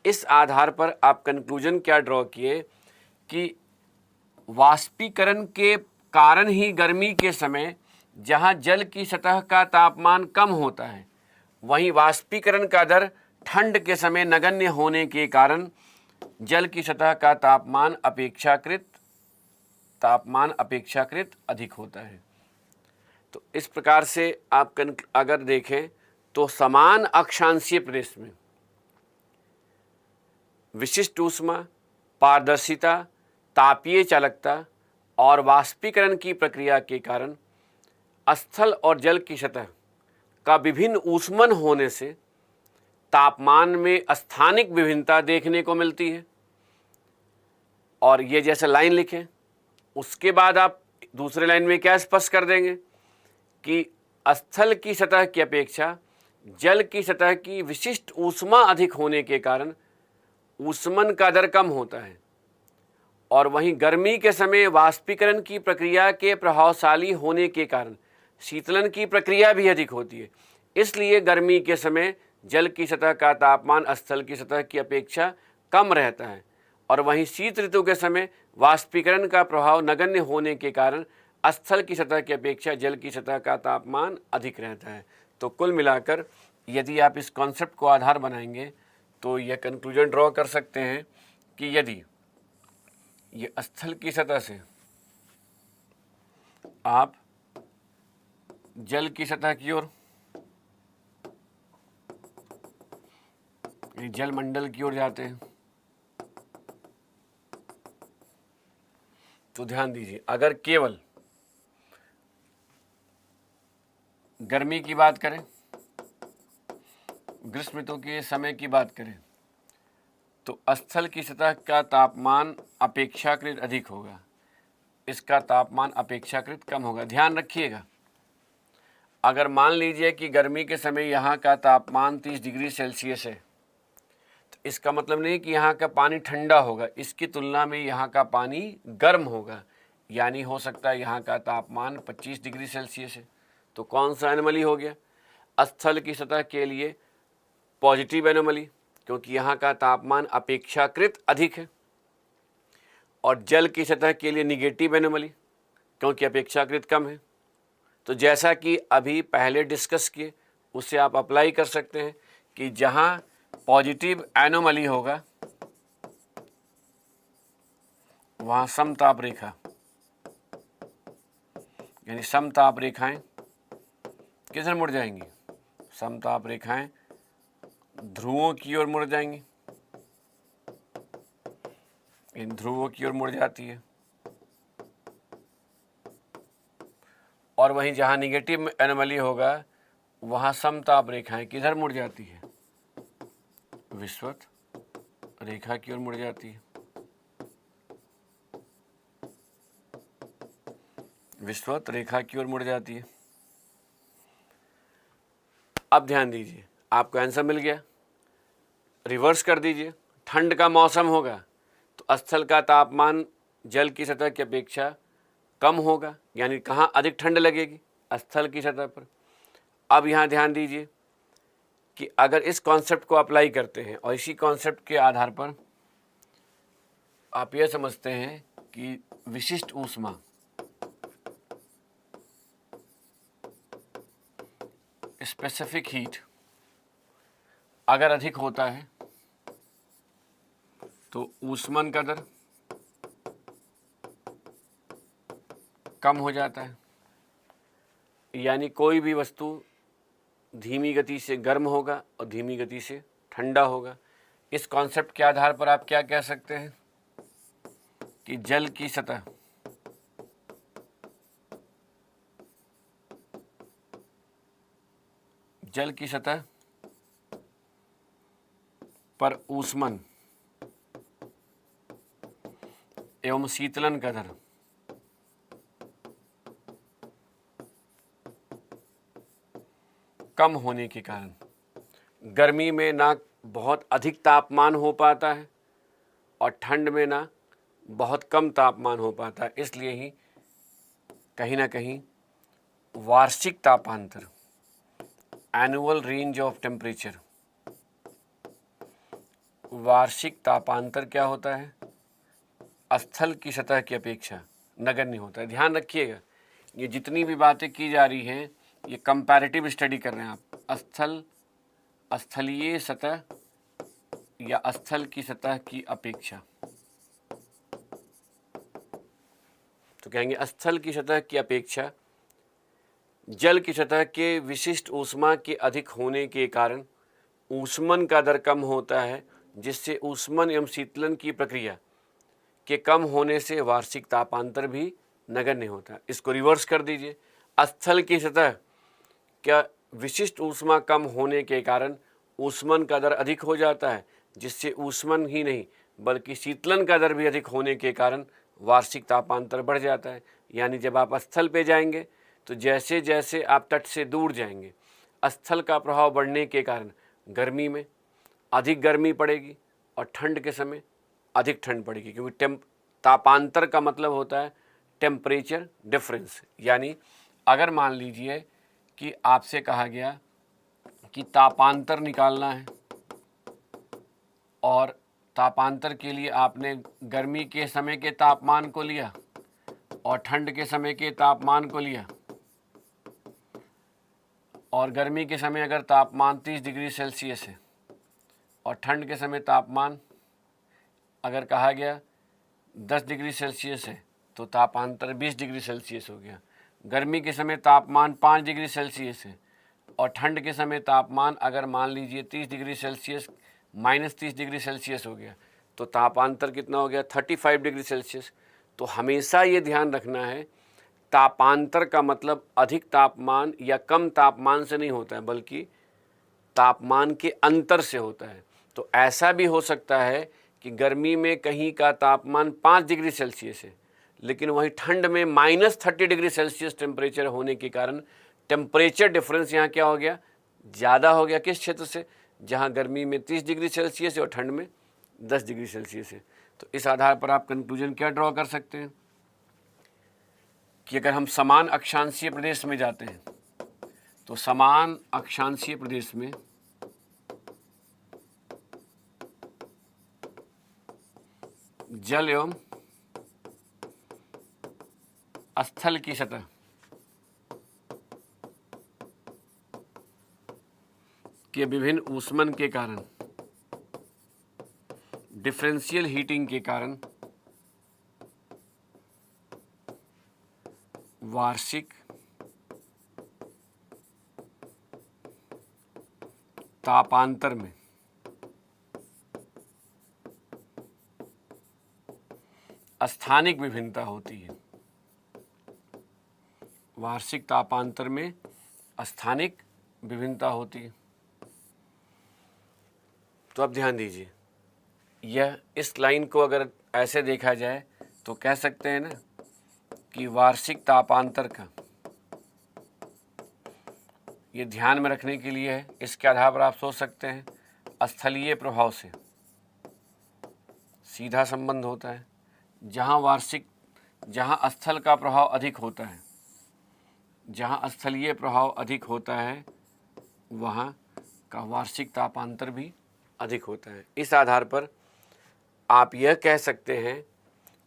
इस आधार पर आप कंक्लूजन क्या ड्रॉ किए कि वाष्पीकरण के कारण ही गर्मी के समय जहां जल की सतह का तापमान कम होता है, वहीं वाष्पीकरण का दर ठंड के समय नगण्य होने के कारण जल की सतह का तापमान अपेक्षाकृत अधिक होता है। तो इस प्रकार से आप अगर देखें तो समान अक्षांशीय प्रदेश में विशिष्ट ऊष्मा, पारदर्शिता, तापीय चालकता और वाष्पीकरण की प्रक्रिया के कारण स्थल और जल की सतह का विभिन्न ऊष्मन होने से तापमान में स्थानिक विभिन्नता देखने को मिलती है। और ये जैसे लाइन लिखें उसके बाद आप दूसरे लाइन में क्या स्पष्ट कर देंगे कि स्थल की सतह की अपेक्षा जल की सतह की विशिष्ट ऊष्मा अधिक होने के कारण ऊष्मन का दर कम होता है, और वहीं गर्मी के समय वाष्पीकरण की प्रक्रिया के प्रभावशाली होने के कारण शीतलन की प्रक्रिया भी अधिक होती है। इसलिए गर्मी के समय जल की सतह का तापमान स्थल की सतह की अपेक्षा कम रहता है, और वहीं शीत ऋतु के समय वाष्पीकरण का प्रभाव नगण्य होने के कारण स्थल की सतह की अपेक्षा जल की सतह का तापमान अधिक रहता है। तो कुल मिलाकर यदि आप इस कॉन्सेप्ट को आधार बनाएंगे तो यह कंक्लूजन ड्रॉ कर सकते हैं कि यदि ये स्थल की सतह से आप जल की सतह की ओर, जल मंडल की ओर जाते हैं, तो ध्यान दीजिए, अगर केवल गर्मी की बात करें, ग्रीष्म ऋतु के समय की बात करें, तो स्थल की सतह का तापमान अपेक्षाकृत अधिक होगा, इसका तापमान अपेक्षाकृत कम होगा। ध्यान रखिएगा, अगर मान लीजिए कि गर्मी के समय यहाँ का तापमान 30 डिग्री सेल्सियस है, तो इसका मतलब नहीं कि यहाँ का पानी ठंडा होगा, इसकी तुलना में यहाँ का पानी गर्म होगा, यानी हो सकता है यहाँ का तापमान 25 डिग्री सेल्सियस है। तो कौन सा एनोमली हो गया? स्थल की सतह के लिए पॉजिटिव एनोमली, क्योंकि यहाँ का तापमान अपेक्षाकृत अधिक है, और जल की सतह के लिए निगेटिव एनोमली, क्योंकि अपेक्षाकृत कम है। तो जैसा कि अभी पहले डिस्कस किए, उसे आप अप्लाई कर सकते हैं कि जहाँ पॉजिटिव एनोमली होगा वहाँ समताप रेखा, यानी समताप रेखाएं किधर मुड़ जाएंगी? समताप रेखाएं ध्रुवों की ओर मुड़ जाएंगी, इन ध्रुवों की ओर मुड़ जाती है। और वहीं जहाँ निगेटिव एनोमली होगा वहाँ समताप रेखाएं किधर मुड़ जाती है? विषुवत रेखा की ओर मुड़ जाती है, विषुवत रेखा की ओर मुड़ जाती है। अब ध्यान दीजिए, आपको आंसर मिल गया। रिवर्स कर दीजिए, ठंड का मौसम होगा तो स्थल का तापमान जल की सतह की अपेक्षा कम होगा, यानी कहाँ अधिक ठंड लगेगी? स्थल की सतह पर। अब यहाँ ध्यान दीजिए कि अगर इस कॉन्सेप्ट को अप्लाई करते हैं और इसी कॉन्सेप्ट के आधार पर आप यह समझते हैं कि विशिष्ट ऊष्मा स्पेसिफिक हीट अगर अधिक होता है तो ऊष्मन का दर कम हो जाता है, यानी कोई भी वस्तु धीमी गति से गर्म होगा और धीमी गति से ठंडा होगा। इस कॉन्सेप्ट के आधार पर आप क्या कह सकते हैं कि जल की सतह पर ऊष्मन एवं शीतलन का दर कम होने के कारण गर्मी में ना बहुत अधिक तापमान हो पाता है और ठंड में ना बहुत कम तापमान हो पाता है। इसलिए ही कहीं ना कहीं वार्षिक तापांतर, एनुअल रेंज ऑफ टेम्परेचर, वार्षिक तापांतर क्या होता है? स्थल की सतह की अपेक्षा नगण्य होता है। ध्यान रखिएगा, ये जितनी भी बातें की जा रही हैं ये कंपैरेटिव स्टडी कर रहे हैं आप। स्थलीय सतह या स्थल की सतह की अपेक्षा, तो कहेंगे स्थल की सतह की अपेक्षा जल की सतह के विशिष्ट ऊष्मा के अधिक होने के कारण ऊष्मन का दर कम होता है, जिससे ऊष्मन एवं शीतलन की प्रक्रिया के कम होने से वार्षिक तापांतर भी नगण्य होता है। इसको रिवर्स कर दीजिए, स्थल की सतह क्या विशिष्ट ऊष्मा कम होने के कारण ऊष्मन का दर अधिक हो जाता है, जिससे ऊष्मन ही नहीं बल्कि शीतलन का दर भी अधिक होने के कारण वार्षिक तापांतर बढ़ जाता है। यानी जब आप स्थल पे जाएंगे तो जैसे जैसे आप तट से दूर जाएंगे, स्थल का प्रभाव बढ़ने के कारण गर्मी में अधिक गर्मी पड़ेगी और ठंड के समय अधिक ठंड पड़ेगी, क्योंकि तापांतर का मतलब होता है टेम्परेचर डिफरेंस। यानी अगर मान लीजिए कि आपसे कहा गया कि तापांतर निकालना है और तापांतर के लिए आपने गर्मी के समय के तापमान को लिया और ठंड के समय के तापमान को लिया, और गर्मी के समय अगर तापमान 30 डिग्री सेल्सियस है और ठंड के समय तापमान अगर कहा गया 10 डिग्री सेल्सियस है तो तापांतर 20 डिग्री सेल्सियस हो गया। गर्मी के समय तापमान 5 डिग्री सेल्सियस है और ठंड के समय तापमान अगर मान लीजिए 30 डिग्री सेल्सियस -30 डिग्री सेल्सियस हो गया तो तापांतर कितना हो गया 35 डिग्री सेल्सियस। तो हमेशा ये ध्यान रखना है, तापांतर का मतलब अधिक तापमान या कम तापमान से नहीं होता है, बल्कि तापमान के अंतर से होता है। तो ऐसा भी हो सकता है कि गर्मी में कहीं का तापमान 5 डिग्री सेल्सियस है, लेकिन वहीं ठंड में -30 डिग्री सेल्सियस टेम्परेचर होने के कारण टेम्परेचर डिफरेंस यहाँ क्या हो गया, ज़्यादा हो गया। किस क्षेत्र से? जहाँ गर्मी में 30 डिग्री सेल्सियस है और ठंड में 10 डिग्री सेल्सियस है। तो इस आधार पर आप कंक्लूजन क्या ड्रॉ कर सकते हैं कि अगर हम समान अक्षांशीय प्रदेश में जाते हैं तो समान अक्षांशीय प्रदेश में जल एवं स्थल की सतह के विभिन्न ऊष्मन के कारण, डिफरेंशियल हीटिंग के कारण वार्षिक तापांतर में स्थानिक विभिन्नता होती है। वार्षिक तापांतर में स्थानिक विभिन्नता होती है। तो अब ध्यान दीजिए, यह इस लाइन को अगर ऐसे देखा जाए तो कह सकते हैं ना कि वार्षिक तापांतर का, ये ध्यान में रखने के लिए है। इसके आधार पर आप सोच सकते हैं स्थलीय प्रभाव से सीधा संबंध होता है। जहाँ स्थल का प्रभाव अधिक होता है, जहाँ स्थलीय प्रभाव अधिक होता है, वहाँ का वार्षिक तापांतर भी अधिक होता है। इस आधार पर आप यह कह सकते हैं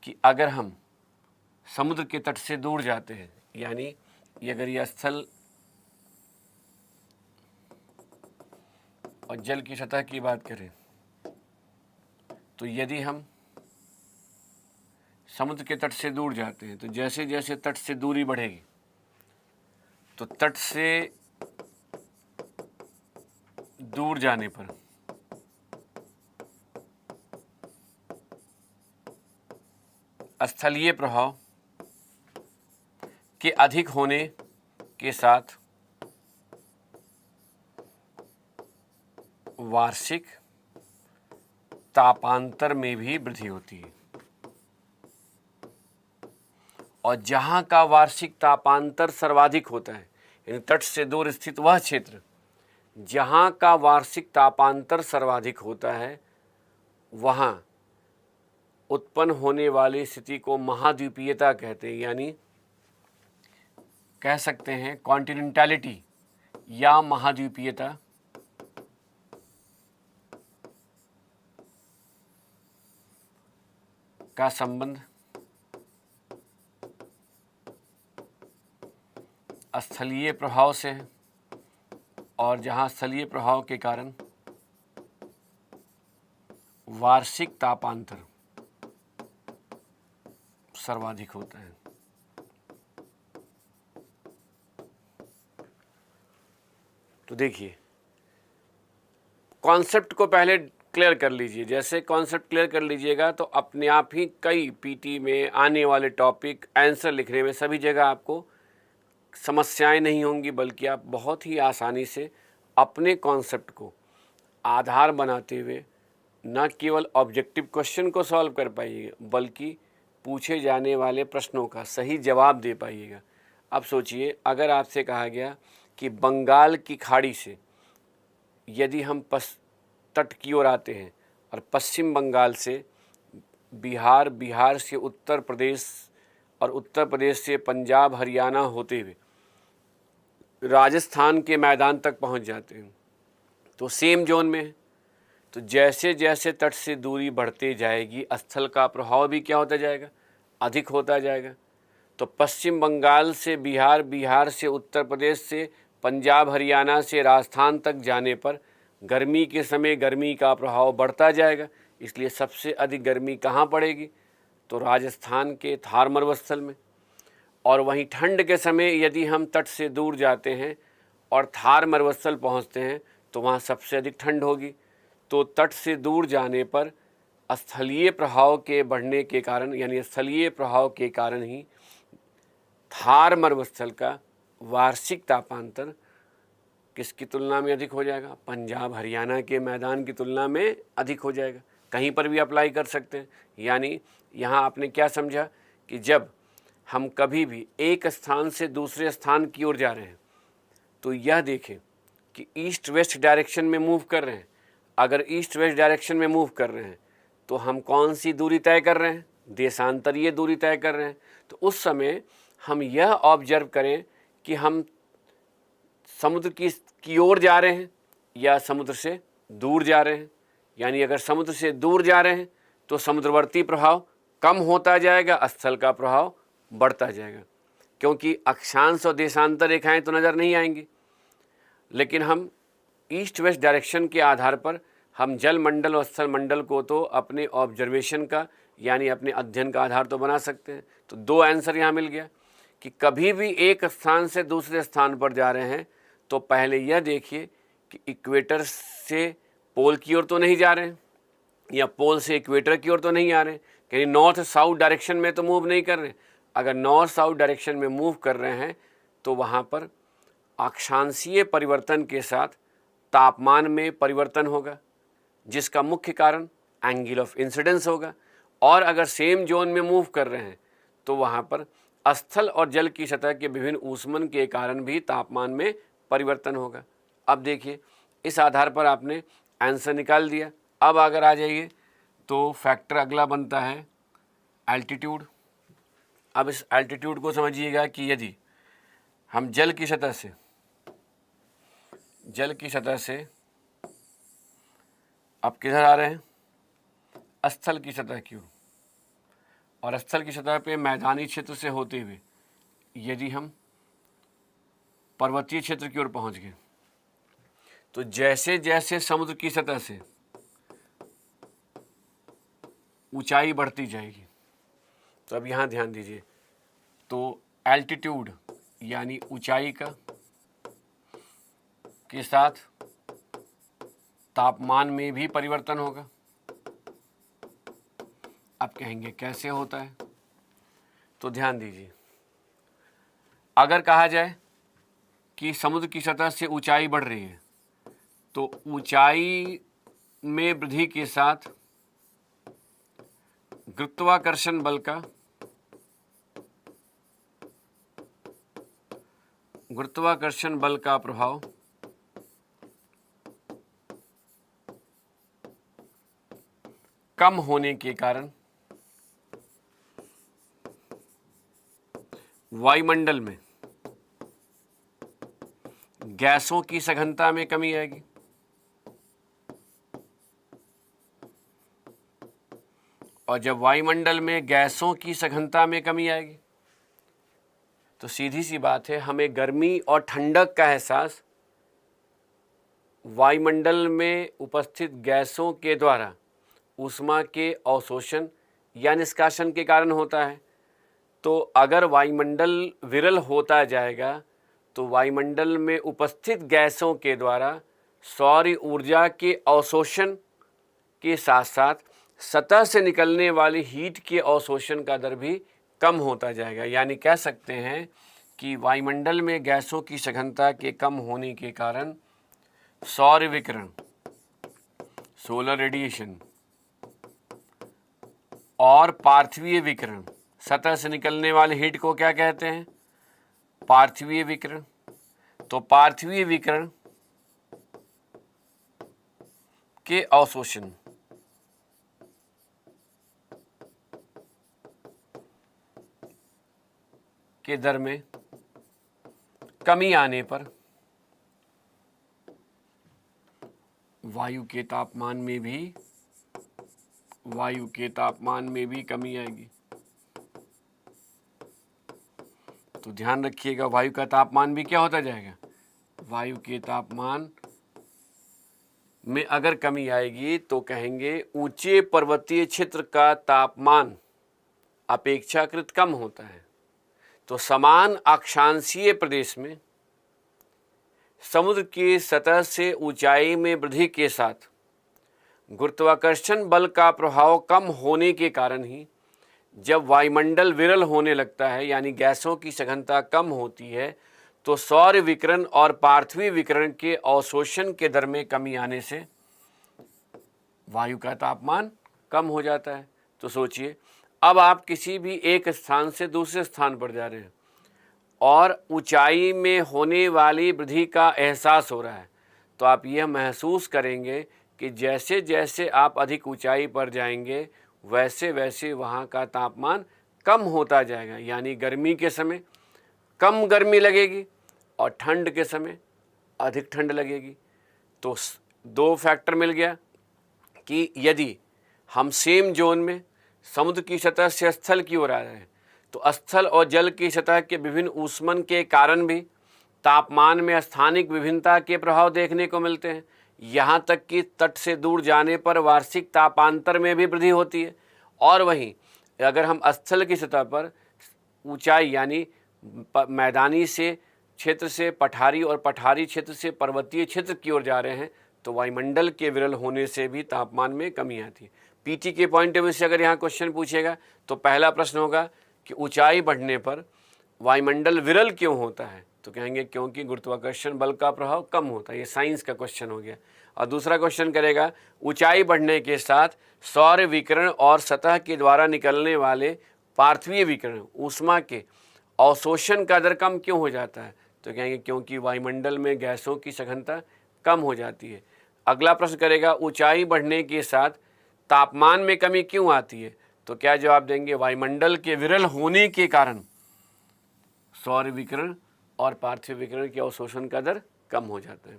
कि अगर हम समुद्र के तट से दूर जाते हैं, यानी अगर यह स्थल और जल की सतह की बात करें तो यदि हम समुद्र के तट से दूर जाते हैं तो जैसे जैसे तट से दूरी बढ़ेगी तो तट से दूर जाने पर स्थलीय प्रभाव के अधिक होने के साथ वार्षिक तापांतर में भी वृद्धि होती है। और जहाँ का वार्षिक तापांतर सर्वाधिक होता है, यानी तट से दूर स्थित वह क्षेत्र जहाँ का वार्षिक तापांतर सर्वाधिक होता है, वहाँ उत्पन्न होने वाली स्थिति को महाद्वीपीयता कहते हैं। यानी कह सकते हैं कॉन्टिनेंटैलिटी या महाद्वीपीयता का संबंध स्थलीय प्रभाव से है, और जहाँ स्थलीय प्रभाव के कारण वार्षिक तापांतर सर्वाधिक होता है। तो देखिए, कॉन्सेप्ट को पहले क्लियर कर लीजिए। जैसे कॉन्सेप्ट क्लियर कर लीजिएगा तो अपने आप ही कई पीटी में आने वाले टॉपिक आंसर लिखने में सभी जगह आपको समस्याएं नहीं होंगी, बल्कि आप बहुत ही आसानी से अपने कॉन्सेप्ट को आधार बनाते हुए न केवल ऑब्जेक्टिव क्वेश्चन को सॉल्व कर पाइएगा, बल्कि पूछे जाने वाले प्रश्नों का सही जवाब दे पाइएगा। अब सोचिए, अगर आपसे कहा गया कि बंगाल की खाड़ी से यदि हम तट की ओर आते हैं और पश्चिम बंगाल से बिहार, बिहार से उत्तर प्रदेश और उत्तर प्रदेश से पंजाब, हरियाणा होते हुए राजस्थान के मैदान तक पहुंच जाते हैं, तो सेम जोन में है। तो जैसे जैसे तट से दूरी बढ़ते जाएगी, स्थल का प्रभाव भी क्या होता जाएगा? अधिक होता जाएगा। तो पश्चिम बंगाल से बिहार, बिहार से उत्तर प्रदेश से पंजाब, हरियाणा से राजस्थान तक जाने पर गर्मी के समय गर्मी का प्रभाव बढ़ता जाएगा। इसलिए सबसे अधिक गर्मी कहाँ पड़ेगी? तो राजस्थान के थार मरुस्थल में। और वहीं ठंड के समय यदि हम तट से दूर जाते हैं और थार मरुस्थल पहुँचते हैं तो वहाँ सबसे अधिक ठंड होगी। तो तट से दूर जाने पर स्थलीय प्रभाव के बढ़ने के कारण, यानी स्थलीय प्रभाव के कारण ही थार मरुस्थल का वार्षिक तापांतर किसकी तुलना में अधिक हो जाएगा? पंजाब, हरियाणा के मैदान की तुलना में अधिक हो जाएगा। कहीं पर भी अप्लाई कर सकते हैं। यानी यहाँ आपने क्या समझा कि जब हम कभी भी एक स्थान से दूसरे स्थान की ओर जा रहे हैं तो यह देखें कि ईस्ट वेस्ट डायरेक्शन में मूव कर रहे हैं। अगर ईस्ट वेस्ट डायरेक्शन में मूव कर रहे हैं तो हम कौन सी दूरी तय कर रहे हैं? देशांतरीय दूरी तय कर रहे हैं। तो उस समय हम यह ऑब्जर्व करें कि हम समुद्र की ओर जा रहे हैं या समुद्र से दूर जा रहे हैं। यानी अगर समुद्र से दूर जा रहे हैं तो समुद्रवर्ती प्रभाव कम होता जाएगा, स्थल का प्रभाव बढ़ता जाएगा, क्योंकि अक्षांश और देशांतर रेखाएं तो नज़र नहीं आएंगी। लेकिन हम ईस्ट वेस्ट डायरेक्शन के आधार पर हम जल मंडल और स्थल मंडल को तो अपने ऑब्जर्वेशन का, यानी अपने अध्ययन का आधार तो बना सकते हैं। तो दो आंसर यहाँ मिल गया कि कभी भी एक स्थान से दूसरे स्थान पर जा रहे हैं तो पहले यह देखिए कि इक्वेटर से पोल की ओर तो नहीं जा रहे हैं या पोल से इक्वेटर की ओर तो नहीं आ रहे हैं, कहीं नॉर्थ साउथ डायरेक्शन में तो मूव नहीं कर रहे हैं। अगर नॉर्थ साउथ डायरेक्शन में मूव कर रहे हैं तो वहाँ पर अक्षांशीय परिवर्तन के साथ तापमान में परिवर्तन होगा, जिसका मुख्य कारण एंगल ऑफ इंसिडेंस होगा। और अगर सेम जोन में मूव कर रहे हैं तो वहाँ पर स्थल और जल की सतह के विभिन्न ऊष्मन के कारण भी तापमान में परिवर्तन होगा। अब देखिए, इस आधार पर आपने आंसर निकाल दिया। अब अगर आ जाइए तो फैक्टर अगला बनता है एल्टीट्यूड। अब इस एल्टीट्यूड को समझिएगा कि यदि हम जल की सतह से अब किधर आ रहे हैं? स्थल की सतह की ओर, और स्थल की सतह पे मैदानी क्षेत्र से होते हुए यदि हम पर्वतीय क्षेत्र की ओर पहुंच गए तो जैसे जैसे समुद्र की सतह से ऊंचाई बढ़ती जाएगी, तो अब यहाँ ध्यान दीजिए, तो एल्टीट्यूड यानी ऊंचाई का के साथ तापमान में भी परिवर्तन होगा। आप कहेंगे कैसे होता है? तो ध्यान दीजिए, अगर कहा जाए कि समुद्र की सतह से ऊंचाई बढ़ रही है तो ऊंचाई में वृद्धि के साथ गुरुत्वाकर्षण बल का प्रभाव कम होने के कारण वायुमंडल में गैसों की सघनता में कमी आएगी। और जब वायुमंडल में गैसों की सघनता में कमी आएगी तो सीधी सी बात है, हमें गर्मी और ठंडक का एहसास वायुमंडल में उपस्थित गैसों के द्वारा ऊष्मा के अवशोषण या निष्कासन के कारण होता है। तो अगर वायुमंडल विरल होता जाएगा तो वायुमंडल में उपस्थित गैसों के द्वारा सौर ऊर्जा के अवशोषण के साथ साथ सतह से निकलने वाली हीट के अवशोषण का दर भी कम होता जाएगा। यानी कह सकते हैं कि वायुमंडल में गैसों की सघनता के कम होने के कारण सौर विकिरण, सोलर रेडिएशन और पार्थिवीय विकिरण सतह से निकलने वाले हीट को क्या कहते हैं? पार्थिवीय विकिरण। तो पार्थिवीय विकिरण के अवशोषण के दर में कमी आने पर वायु के तापमान में भी कमी आएगी। तो ध्यान रखिएगा, वायु का तापमान भी क्या होता जाएगा? वायु के तापमान में अगर कमी आएगी तो कहेंगे ऊंचे पर्वतीय क्षेत्र का तापमान अपेक्षाकृत कम होता है। तो समान अक्षांशीय प्रदेश में समुद्र की सतह से ऊंचाई में वृद्धि के साथ गुरुत्वाकर्षण बल का प्रभाव कम होने के कारण ही जब वायुमंडल विरल होने लगता है, यानी गैसों की सघनता कम होती है, तो सौर विकिरण और पार्थिवी विकिरण के अवशोषण के दर में कमी आने से वायु का तापमान कम हो जाता है। तो सोचिए, अब आप किसी भी एक स्थान से दूसरे स्थान पर जा रहे हैं और ऊंचाई में होने वाली वृद्धि का एहसास हो रहा है, तो आप यह महसूस करेंगे कि जैसे जैसे आप अधिक ऊंचाई पर जाएंगे वैसे वैसे वहाँ का तापमान कम होता जाएगा। यानी गर्मी के समय कम गर्मी लगेगी और ठंड के समय अधिक ठंड लगेगी। तो दो फैक्टर मिल गया कि यदि हम सेम जोन में समुद्र की सतह से स्थल की ओर आ रहे हैं तो स्थल और जल की सतह के विभिन्न ऊष्मन के कारण भी तापमान में स्थानिक विभिन्नता के प्रभाव देखने को मिलते हैं। यहाँ तक कि तट से दूर जाने पर वार्षिक तापांतर में भी वृद्धि होती है। और वहीं अगर हम स्थल की सतह पर ऊंचाई यानी मैदानी से क्षेत्र से पठारी और पठारी क्षेत्र से पर्वतीय क्षेत्र की ओर जा रहे हैं तो वायुमंडल के विरल होने से भी तापमान में कमी आती है। पीटी के पॉइंट ऑफ व्यू से अगर यहाँ क्वेश्चन पूछेगा तो पहला प्रश्न होगा कि ऊंचाई बढ़ने पर वायुमंडल विरल क्यों होता है? तो कहेंगे क्योंकि गुरुत्वाकर्षण बल का प्रभाव कम होता है। ये साइंस का क्वेश्चन हो गया। और दूसरा क्वेश्चन करेगा ऊंचाई बढ़ने के साथ सौर विकिरण और सतह के द्वारा निकलने वाले पार्थिवीय विकिरण ऊष्मा के अवशोषण का दर कम क्यों हो जाता है? तो कहेंगे क्योंकि वायुमंडल में गैसों की सघनता कम हो जाती है। अगला प्रश्न करेगा ऊंचाई बढ़ने के साथ तापमान में कमी क्यों आती है? तो क्या जवाब देंगे? वायुमंडल के विरल होने के कारण सौर विकिरण और पार्थिव विकिरण के अवशोषण का दर कम हो जाता है।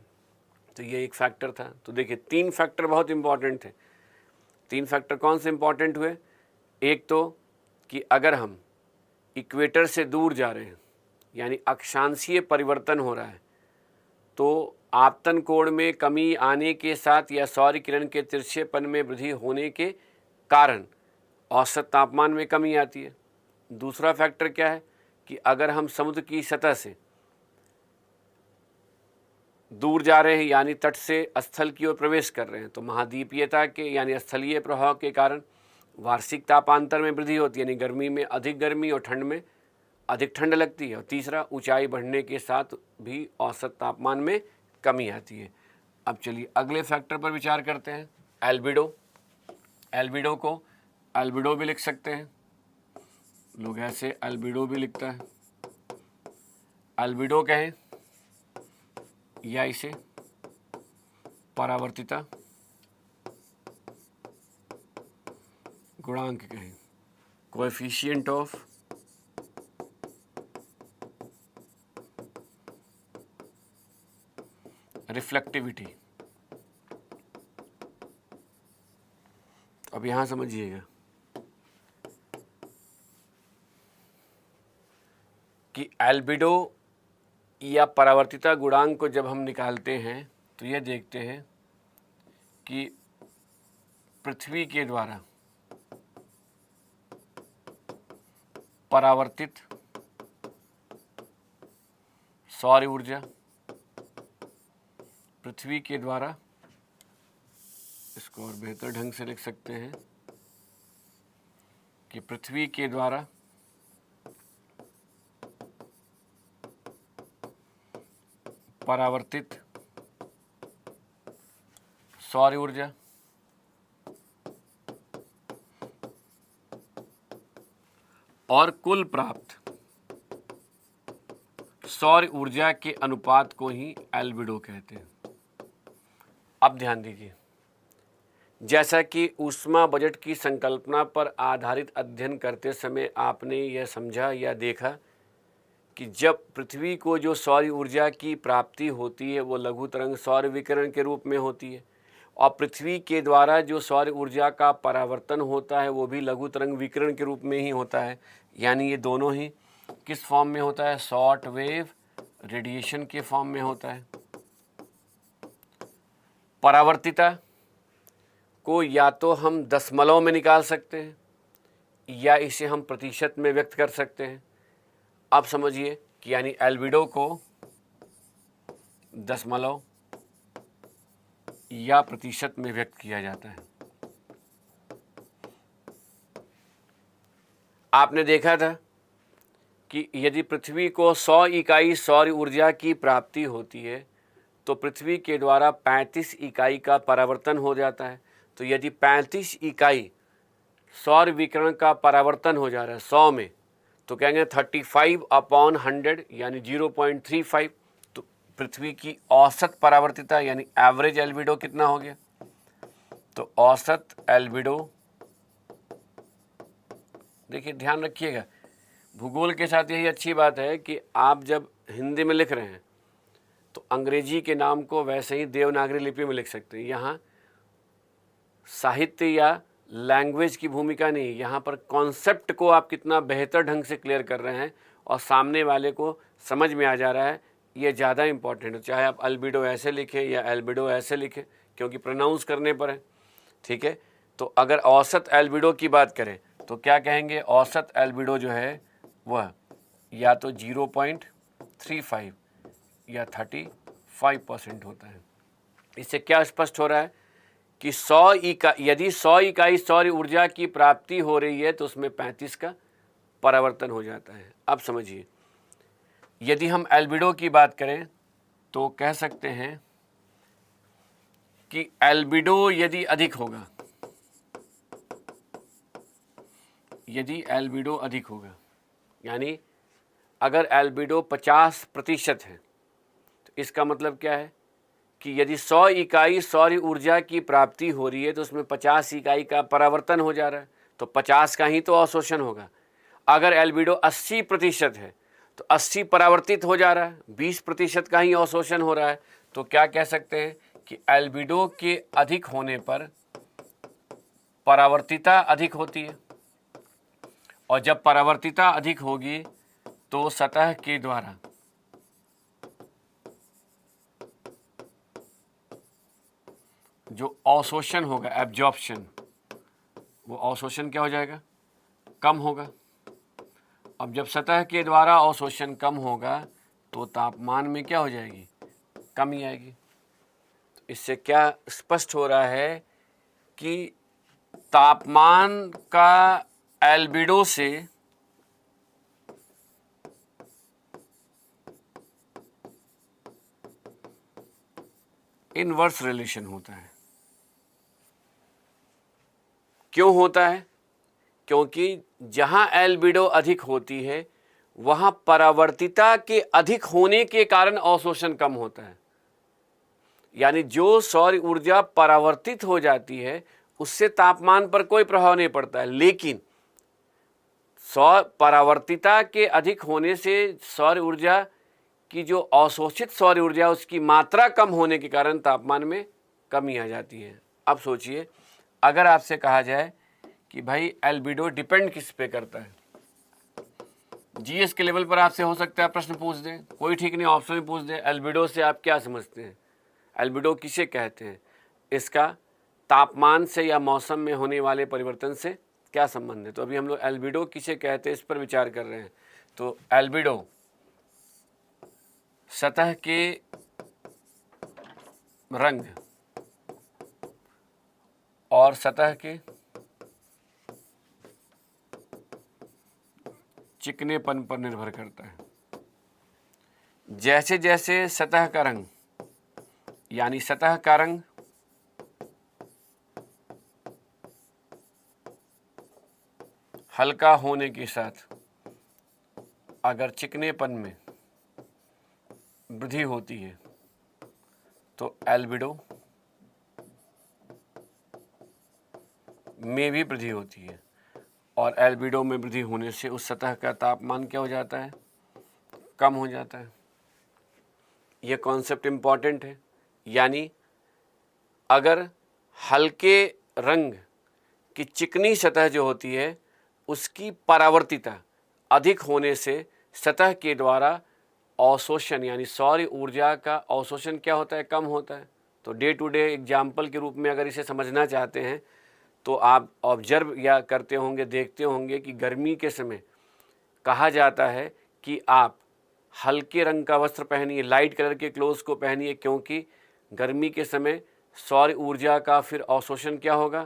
तो ये एक फैक्टर था। तो देखिए, तीन फैक्टर बहुत इंपॉर्टेंट थे। तीन फैक्टर कौन से इंपॉर्टेंट हुए? एक तो कि अगर हम इक्वेटर से दूर जा रहे हैं यानी अक्षांशीय परिवर्तन हो रहा है तो आपतन कोण में कमी आने के साथ या सौर किरण के तिरछेपन में वृद्धि होने के कारण औसत तापमान में कमी आती है। दूसरा फैक्टर क्या है कि अगर हम समुद्र की सतह से दूर जा रहे हैं यानी तट से स्थल की ओर प्रवेश कर रहे हैं तो महाद्वीपीयता के यानी स्थलीय प्रभाव के कारण वार्षिक तापांतर में वृद्धि होती है, यानी गर्मी में अधिक गर्मी और ठंड में अधिक ठंड लगती है। और तीसरा, ऊंचाई बढ़ने के साथ भी औसत तापमान में कमी आती है। अब चलिए अगले फैक्टर पर विचार करते हैं, एल्बिडो। एल्बिडो को एल्बिडो भी लिख सकते हैं, लोग ऐसे एल्बिडो भी लिखता है। एल्बिडो कहें या इसे परावर्तिता गुणांक कहें, कोएफिशिएंट ऑफ रिफ्लेक्टिविटी। अब यहां समझिएगा कि एल्बिडो या परावर्तिता गुणांक को जब हम निकालते हैं तो यह देखते हैं कि पृथ्वी के द्वारा परावर्तित सौर ऊर्जा, पृथ्वी के द्वारा, इसको और बेहतर ढंग से लिख सकते हैं कि पृथ्वी के द्वारा परावर्तित सौर ऊर्जा और कुल प्राप्त सौर ऊर्जा के अनुपात को ही एल्बिडो कहते हैं। अब ध्यान दीजिए, जैसा कि ऊष्मा बजट की संकल्पना पर आधारित अध्ययन करते समय आपने यह समझा या देखा कि जब पृथ्वी को जो सौर ऊर्जा की प्राप्ति होती है वो लघु तरंग सौर विकिरण के रूप में होती है, और पृथ्वी के द्वारा जो सौर ऊर्जा का परावर्तन होता है वो भी लघु तरंग विकिरण के रूप में ही होता है। यानी ये दोनों ही किस फॉर्म में होता है? शॉर्ट वेव रेडिएशन के फॉर्म में होता है। परावर्तिता को या तो हम दशमलव में निकाल सकते हैं या इसे हम प्रतिशत में व्यक्त कर सकते हैं। अब समझिए कि यानी एल्बिडो को दशमलव या प्रतिशत में व्यक्त किया जाता है। आपने देखा था कि यदि पृथ्वी को 100 इकाई सौर ऊर्जा की प्राप्ति होती है तो पृथ्वी के द्वारा 35 इकाई का परावर्तन हो जाता है। तो यदि 35 इकाई सौर विकिरण का परावर्तन हो जा रहा है 100 में, तो कहेंगे 35/100 यानी 0.35। तो पृथ्वी की औसत परावर्तिता यानी एवरेज एल्बिडो कितना हो गया? तो औसत एल्बिडो, देखिए ध्यान रखिएगा, भूगोल के साथ यही अच्छी बात है कि आप जब हिंदी में लिख रहे हैं तो अंग्रेजी के नाम को वैसे ही देवनागरी लिपि में लिख सकते हैं। यहाँ साहित्य या लैंग्वेज की भूमिका नहीं, यहाँ पर कॉन्सेप्ट को आप कितना बेहतर ढंग से क्लियर कर रहे हैं और सामने वाले को समझ में आ जा रहा है, ये ज़्यादा इम्पॉर्टेंट है। चाहे आप अल्बिडो ऐसे लिखें या एल्बिडो ऐसे लिखें, क्योंकि प्रोनाउंस करने पर है। ठीक है, तो अगर औसत एल्बिडो की बात करें तो क्या कहेंगे? औसत एल्बिडो जो है वह या तो 0.35 या 35% होता है। इससे क्या स्पष्ट हो रहा है कि यदि 100 इकाई सौर ऊर्जा की प्राप्ति हो रही है तो उसमें 35 का परावर्तन हो जाता है। अब समझिए, यदि हम एल्बिडो की बात करें तो कह सकते हैं कि एल्बिडो यदि अधिक होगा, यदि एल्बिडो अधिक होगा, यानी अगर एल्बिडो 50% है तो इसका मतलब क्या है कि यदि 100 इकाई सौर ऊर्जा की प्राप्ति हो रही है तो उसमें 50 इकाई का परावर्तन हो जा रहा है, तो 50 का ही तो अवशोषण होगा। अगर एल्बिडो 80% है तो 80 परावर्तित हो जा रहा है, 20% का ही अवशोषण हो रहा है। तो क्या कह सकते हैं कि एल्बिडो के अधिक होने पर परावर्तिता अधिक होती है, और जब परावर्तिता अधिक होगी तो सतह के द्वारा जो अवशोषण होगा, एब्जॉर्प्शन, वो अवशोषण क्या हो जाएगा? कम होगा। अब जब सतह के द्वारा अवशोषण कम होगा तो तापमान में क्या हो जाएगी? कमी आएगी। तो इससे क्या स्पष्ट हो रहा है कि तापमान का एल्बिडो से इनवर्स रिलेशन होता है। क्यों होता है? क्योंकि जहां एल्बिडो अधिक होती है वहां परावर्तिता के अधिक होने के कारण अवशोषण कम होता है। यानी जो सौर ऊर्जा परावर्तित हो जाती है उससे तापमान पर कोई प्रभाव नहीं पड़ता है, लेकिन परावर्तिता के अधिक होने से सौर ऊर्जा की जो अवशोषित सौर ऊर्जा उसकी मात्रा कम होने के कारण तापमान में कमी आ जाती है। अब सोचिए, अगर आपसे कहा जाए कि भाई एल्बिडो डिपेंड किस पे करता है, जीएस के लेवल पर आपसे हो सकता है प्रश्न पूछ दें, कोई ठीक नहीं, ऑप्शन में पूछ दें, एल्बिडो से आप क्या समझते हैं, एल्बिडो किसे कहते हैं, इसका तापमान से या मौसम में होने वाले परिवर्तन से क्या संबंध है। तो अभी हम लोग एल्बिडो किसे कहते हैं इस पर विचार कर रहे हैं। तो एल्बिडो सतह के रंग और सतह के चिकनेपन पर निर्भर करता है। जैसे जैसे सतह का रंग, यानी सतह का रंग हल्का होने के साथ अगर चिकनेपन में वृद्धि होती है तो एल्बिडो में भी वृद्धि होती है, और एल्बिडो में वृद्धि होने से उस सतह का तापमान क्या हो जाता है, कम हो जाता है। यह कॉन्सेप्ट इम्पॉर्टेंट है। यानी अगर हल्के रंग की चिकनी सतह जो होती है उसकी परावर्तिता अधिक होने से सतह के द्वारा अवशोषण यानी सौर ऊर्जा का अवशोषण क्या होता है, कम होता है। तो डे टू डे एग्जाम्पल के रूप में अगर इसे समझना चाहते हैं तो आप ऑब्जर्व या करते होंगे, देखते होंगे कि गर्मी के समय कहा जाता है कि आप हल्के रंग का वस्त्र पहनिए, लाइट कलर के क्लोथ्स को पहनिए, क्योंकि गर्मी के समय सौर ऊर्जा का फिर अवशोषण क्या होगा,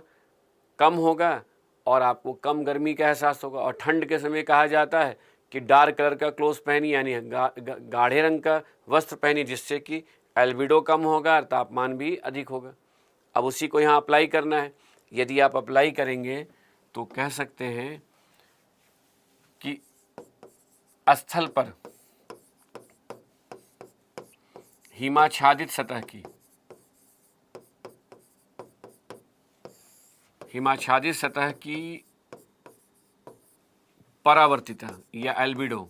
कम होगा, और आपको कम गर्मी का एहसास होगा। और ठंड के समय कहा जाता है कि डार्क कलर का क्लोथ्स पहनिए यानी गाढ़े रंग का वस्त्र पहनिए, जिससे कि एल्बिडो कम होगा और तापमान भी अधिक होगा। अब उसी को यहाँ अप्लाई करना है। यदि आप अप्लाई करेंगे तो कह सकते हैं कि स्थल पर हिमाच्छादित सतह की परावर्तिता या एल्बिडो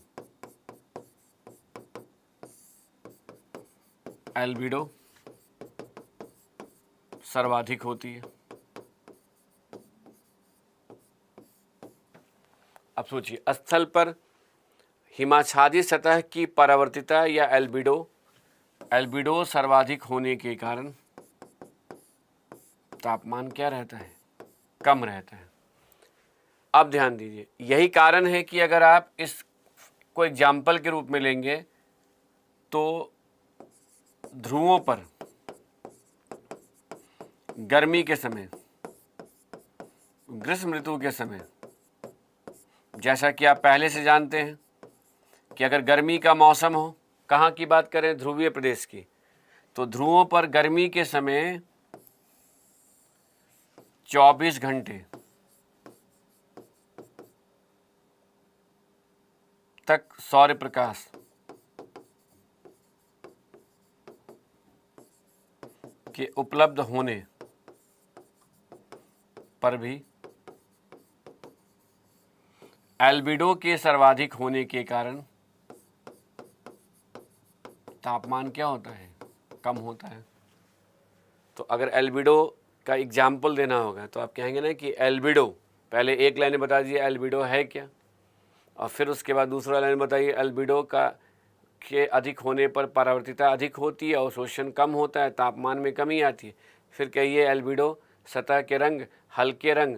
सर्वाधिक होती है। अब सोचिए, स्थल पर हिमाच्छादित सतह की परावर्तिता या एल्बिडो सर्वाधिक होने के कारण तापमान क्या रहता है, कम रहता है। अब ध्यान दीजिए, यही कारण है कि अगर आप इस को एग्जाम्पल के रूप में लेंगे तो ध्रुवों पर गर्मी के समय, ग्रीष्म ऋतु के समय, जैसा कि आप पहले से जानते हैं कि अगर गर्मी का मौसम हो, कहाँ की बात करें, ध्रुवीय प्रदेश की, तो ध्रुवों पर गर्मी के समय 24 घंटे तक सौर्य प्रकाश के उपलब्ध होने पर भी एल्बिडो के सर्वाधिक होने के कारण तापमान क्या होता है, कम होता है। तो अगर एल्बिडो का एग्जाम्पल देना होगा तो आप कहेंगे ना कि एल्बिडो, पहले एक लाइन में बता दीजिए एल्बिडो है क्या, और फिर उसके बाद दूसरा लाइन बताइए एल्बिडो के अधिक होने पर परावर्तिता अधिक होती है, अवशोषण कम होता है, तापमान में कमी आती है। फिर कहिए एल्बिडो सतह के रंग, हल्के रंग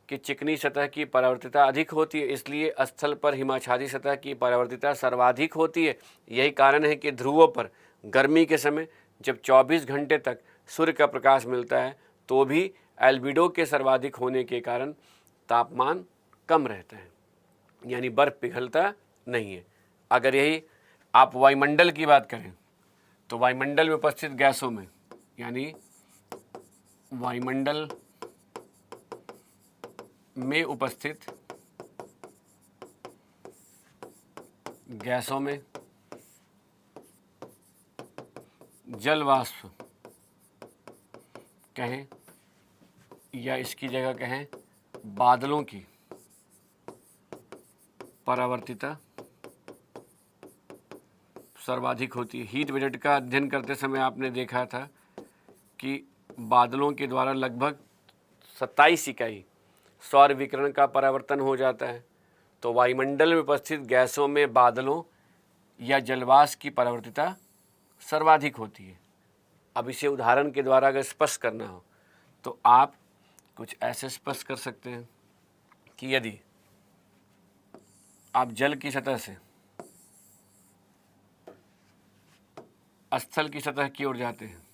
की चिकनी सतह की परावर्तिता अधिक होती है, इसलिए स्थल पर हिमाच्छादित सतह की परावर्तिता सर्वाधिक होती है। यही कारण है कि ध्रुवों पर गर्मी के समय जब 24 घंटे तक सूर्य का प्रकाश मिलता है तो भी एल्बिडो के सर्वाधिक होने के कारण तापमान कम रहता है, यानी बर्फ़ पिघलता नहीं है। अगर यही आप वायुमंडल की बात करें तो वायुमंडल में उपस्थित गैसों में, यानी वायुमंडल में उपस्थित गैसों में जल वाष्प कहें या इसकी जगह कहें बादलों की परावर्तिता सर्वाधिक होती है। हीट बजट का अध्ययन करते समय आपने देखा था कि बादलों के द्वारा लगभग 27 इकाई सौर विकिरण का परावर्तन हो जाता है। तो वायुमंडल में उपस्थित गैसों में बादलों या जलवाष्प की परावर्तिता सर्वाधिक होती है। अब इसे उदाहरण के द्वारा अगर स्पष्ट करना हो तो आप कुछ ऐसे स्पष्ट कर सकते हैं कि यदि आप जल की सतह से स्थल की सतह की ओर जाते हैं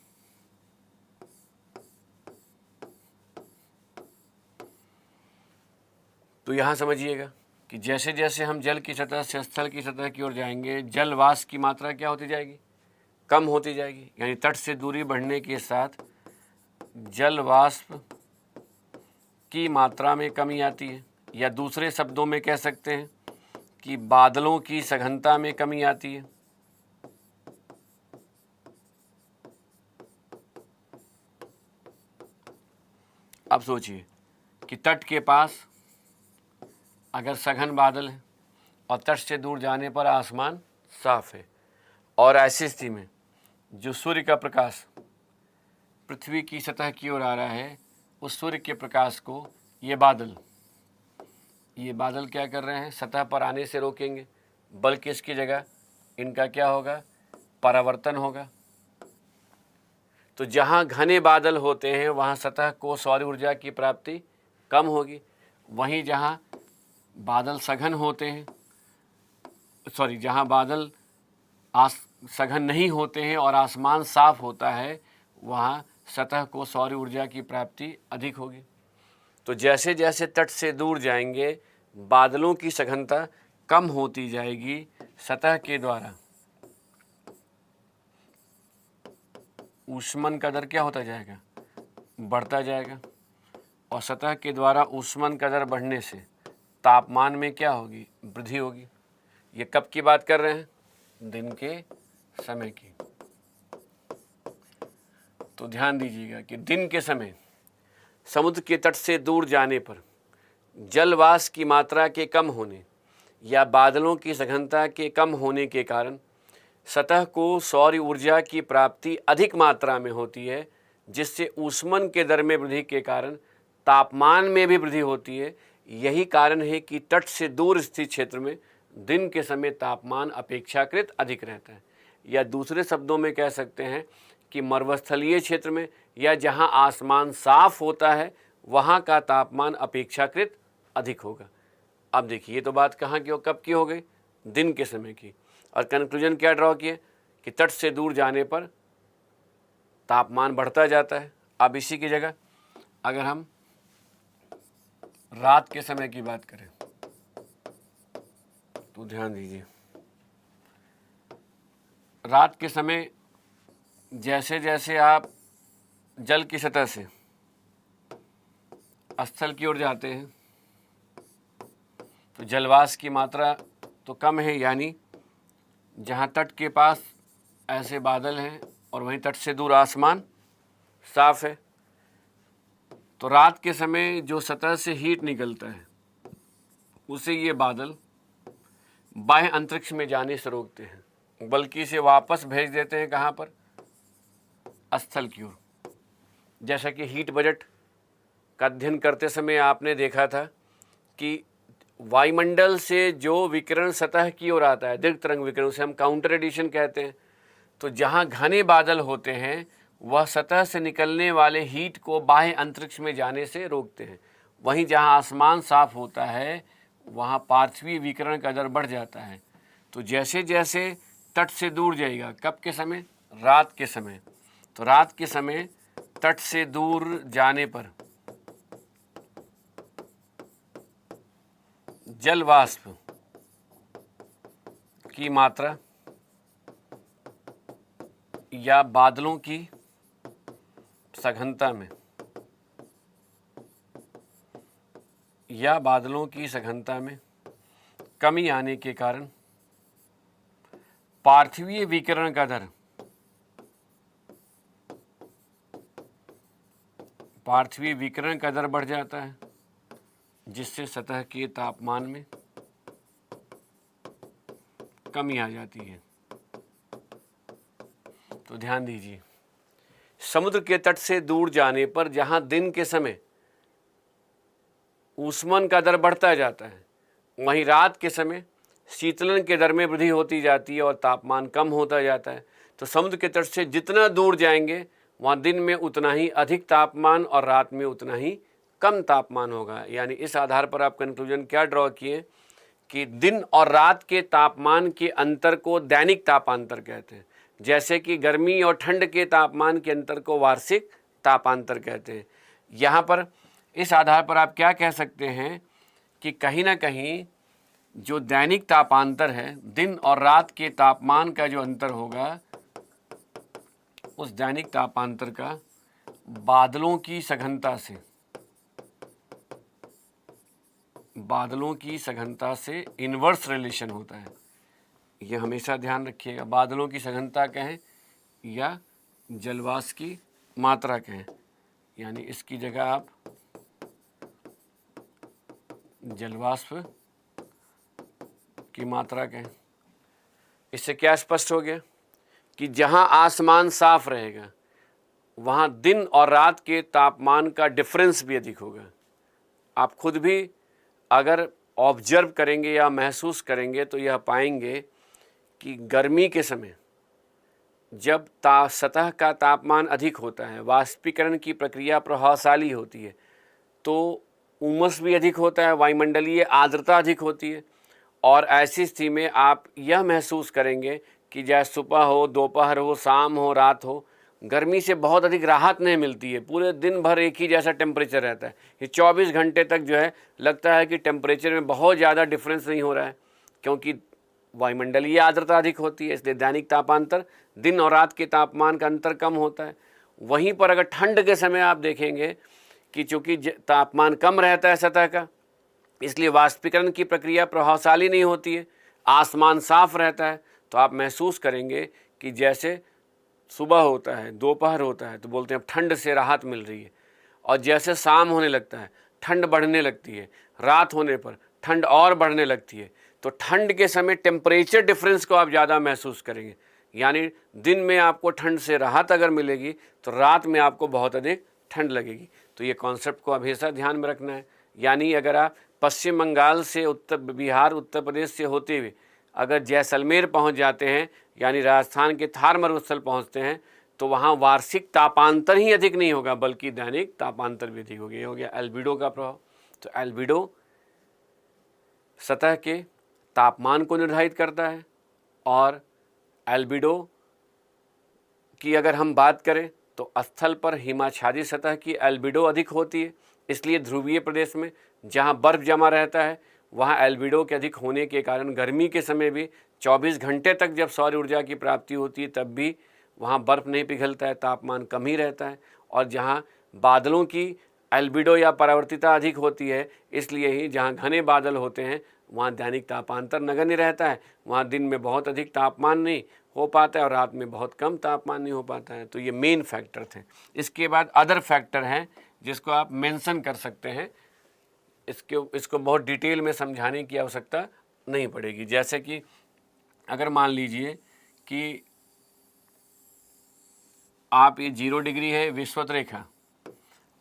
तो यहाँ समझिएगा कि जैसे जैसे हम जल की सतह से स्थल की सतह की ओर जाएंगे, जल वाष्प की मात्रा क्या होती जाएगी, कम होती जाएगी। यानी तट से दूरी बढ़ने के साथ जल वाष्प की मात्रा में कमी आती है। या दूसरे शब्दों में कह सकते हैं कि बादलों की सघनता में कमी आती है। अब सोचिए कि तट के पास अगर सघन बादल है और तट से दूर जाने पर आसमान साफ है, और ऐसी स्थिति में जो सूर्य का प्रकाश पृथ्वी की सतह की ओर आ रहा है, उस सूर्य के प्रकाश को ये बादल क्या कर रहे हैं, सतह पर आने से रोकेंगे, बल्कि इसकी जगह इनका क्या होगा, परावर्तन होगा। तो जहाँ घने बादल होते हैं वहाँ सतह को सौर ऊर्जा की प्राप्ति कम होगी, वहीं जहाँ बादल सघन होते हैं, जहाँ बादल सघन नहीं होते हैं और आसमान साफ होता है, वहाँ सतह को सौर ऊर्जा की प्राप्ति अधिक होगी। तो जैसे जैसे तट से दूर जाएंगे बादलों की सघनता कम होती जाएगी, सतह के द्वारा ऊष्मन का दर क्या होता जाएगा, बढ़ता जाएगा, और सतह के द्वारा ऊष्मन का दर बढ़ने से तापमान में क्या होगी, वृद्धि होगी। ये कब की बात कर रहे हैं, दिन के समय की। तो ध्यान दीजिएगा कि दिन के समय समुद्र के तट से दूर जाने पर जलवाष्प की मात्रा के कम होने या बादलों की सघनता के कम होने के कारण सतह को सौर ऊर्जा की प्राप्ति अधिक मात्रा में होती है, जिससे ऊष्मन के दर में वृद्धि के कारण तापमान में भी वृद्धि होती है। यही कारण है कि तट से दूर स्थित क्षेत्र में दिन के समय तापमान अपेक्षाकृत अधिक रहता है, या दूसरे शब्दों में कह सकते हैं कि मरुस्थलीय क्षेत्र में या जहां आसमान साफ होता है वहां का तापमान अपेक्षाकृत अधिक होगा। अब देखिए, ये तो बात कहाँ की कब की हो गई, दिन के समय की, और कंक्लूजन क्या ड्रॉ किए कि तट से दूर जाने पर तापमान बढ़ता जाता है। अब इसी की जगह अगर हम रात के समय की बात करें तो ध्यान दीजिए, रात के समय जैसे जैसे आप जल की सतह से स्थल की ओर जाते हैं तो जलवाष्प की मात्रा तो कम है, यानी जहाँ तट के पास ऐसे बादल हैं और वहीं तट से दूर आसमान साफ है, तो रात के समय जो सतह से हीट निकलता है उसे ये बादल बाह्य अंतरिक्ष में जाने से रोकते हैं, बल्कि इसे वापस भेज देते हैं कहाँ पर, स्थल की ओर। जैसा कि हीट बजट का अध्ययन करते समय आपने देखा था कि वायुमंडल से जो विकिरण सतह की ओर आता है, दीर्घ तरंग विकिरण, उसे हम काउंटर रेडिएशन कहते हैं। तो जहाँ घने बादल होते हैं वह सतह से निकलने वाले हीट को बाह्य अंतरिक्ष में जाने से रोकते हैं, वहीं जहाँ आसमान साफ होता है वहाँ पार्थिवी विकिरण का दर बढ़ जाता है। तो जैसे जैसे तट से दूर जाएगा, कब के समय, रात के समय, तो रात के समय तट से दूर जाने पर जल वाष्प की मात्रा या बादलों की सघनता में कमी आने के कारण पार्थिवीय विकिरण का दर बढ़ जाता है, जिससे सतह के तापमान में कमी आ जाती है। तो ध्यान दीजिए, समुद्र के तट से दूर जाने पर जहां दिन के समय ऊष्मन का दर बढ़ता जाता है, वहीं रात के समय शीतलन के दर में वृद्धि होती जाती है और तापमान कम होता जाता है। तो समुद्र के तट से जितना दूर जाएंगे वहाँ दिन में उतना ही अधिक तापमान और रात में उतना ही कम तापमान होगा। यानी इस आधार पर आप कंक्लूजन क्या ड्रॉ किए कि दिन और रात के तापमान के अंतर को दैनिक तापांतर कहते हैं, जैसे कि गर्मी और ठंड के तापमान के अंतर को वार्षिक तापांतर कहते हैं। यहाँ पर इस आधार पर आप क्या कह सकते हैं कि कहीं ना कहीं जो दैनिक तापांतर है, दिन और रात के तापमान का जो अंतर होगा, उस दैनिक तापांतर का बादलों की सघनता से बादलों की सघनता से इन्वर्स रिलेशन होता है। ये हमेशा ध्यान रखिएगा। बादलों की सघनता कहें या जलवाष्प की मात्रा कहें, यानी इसकी जगह आप जलवाष्प की मात्रा कहें। इससे क्या स्पष्ट हो गया कि जहां आसमान साफ रहेगा वहां दिन और रात के तापमान का डिफरेंस भी अधिक होगा। आप खुद भी अगर ऑब्जर्व करेंगे या महसूस करेंगे तो यह पाएंगे कि गर्मी के समय जब सतह का तापमान अधिक होता है, वाष्पीकरण की प्रक्रिया प्रभावशाली होती है, तो उमस भी अधिक होता है, वायुमंडलीय आर्द्रता अधिक होती है। और ऐसी स्थिति में आप यह महसूस करेंगे कि चाहे सुबह हो, दोपहर हो, शाम हो, रात हो, गर्मी से बहुत अधिक राहत नहीं मिलती है। पूरे दिन भर एक ही जैसा टेम्परेचर रहता है। ये 24 घंटे तक जो है लगता है कि टेम्परेचर में बहुत ज़्यादा डिफरेंस नहीं हो रहा है, क्योंकि वायुमंडलीय आर्द्रता अधिक होती है, इसलिए दैनिक तापांतर दिन और रात के तापमान का अंतर कम होता है। वहीं पर अगर ठंड के समय आप देखेंगे कि चूँकि तापमान कम रहता है सतह का, इसलिए वाष्पीकरण की प्रक्रिया प्रभावशाली नहीं होती है, आसमान साफ रहता है, तो आप महसूस करेंगे कि जैसे सुबह होता है, दोपहर होता है तो बोलते हैं ठंड से राहत मिल रही है, और जैसे शाम होने लगता है ठंड बढ़ने लगती है, रात होने पर ठंड और बढ़ने लगती है। तो ठंड के समय टेम्परेचर डिफरेंस को आप ज़्यादा महसूस करेंगे, यानी दिन में आपको ठंड से राहत अगर मिलेगी तो रात में आपको बहुत अधिक ठंड लगेगी। तो ये कॉन्सेप्ट को हमेशा ध्यान में रखना है। यानी अगर आप पश्चिम बंगाल से उत्तर बिहार, उत्तर प्रदेश से होते हुए अगर जैसलमेर पहुंच जाते हैं, यानी राजस्थान के थार मरुस्थल पहुंचते हैं, तो वहां वार्षिक तापांतर ही अधिक नहीं होगा बल्कि दैनिक तापांतर भी अधिक होगा। ये हो गया एल्बिडो का प्रभाव। तो एल्बिडो सतह के तापमान को निर्धारित करता है, और एल्बिडो की अगर हम बात करें तो स्थल पर हिमाच्छादित सतह की एल्बिडो अधिक होती है। इसलिए ध्रुवीय प्रदेश में जहां बर्फ जमा रहता है वहां एल्बिडो के अधिक होने के कारण गर्मी के समय भी 24 घंटे तक जब सौर ऊर्जा की प्राप्ति होती है तब भी वहां बर्फ़ नहीं पिघलता है, तापमान कम ही रहता है। और जहां बादलों की एल्बिडो या परावर्तिता अधिक होती है, इसलिए ही जहां घने बादल होते हैं वहां दैनिक तापांतर नगण्य रहता है, वहां दिन में बहुत अधिक तापमान नहीं हो पाता है और रात में बहुत कम तापमान नहीं हो पाता है। तो ये मेन फैक्टर थे। इसके बाद अदर फैक्टर हैं जिसको आप मेंशन कर सकते हैं। इसको बहुत डिटेल में समझाने की आवश्यकता नहीं पड़ेगी। जैसे कि अगर मान लीजिए कि आप ये 0 डिग्री है विषुवत रेखा,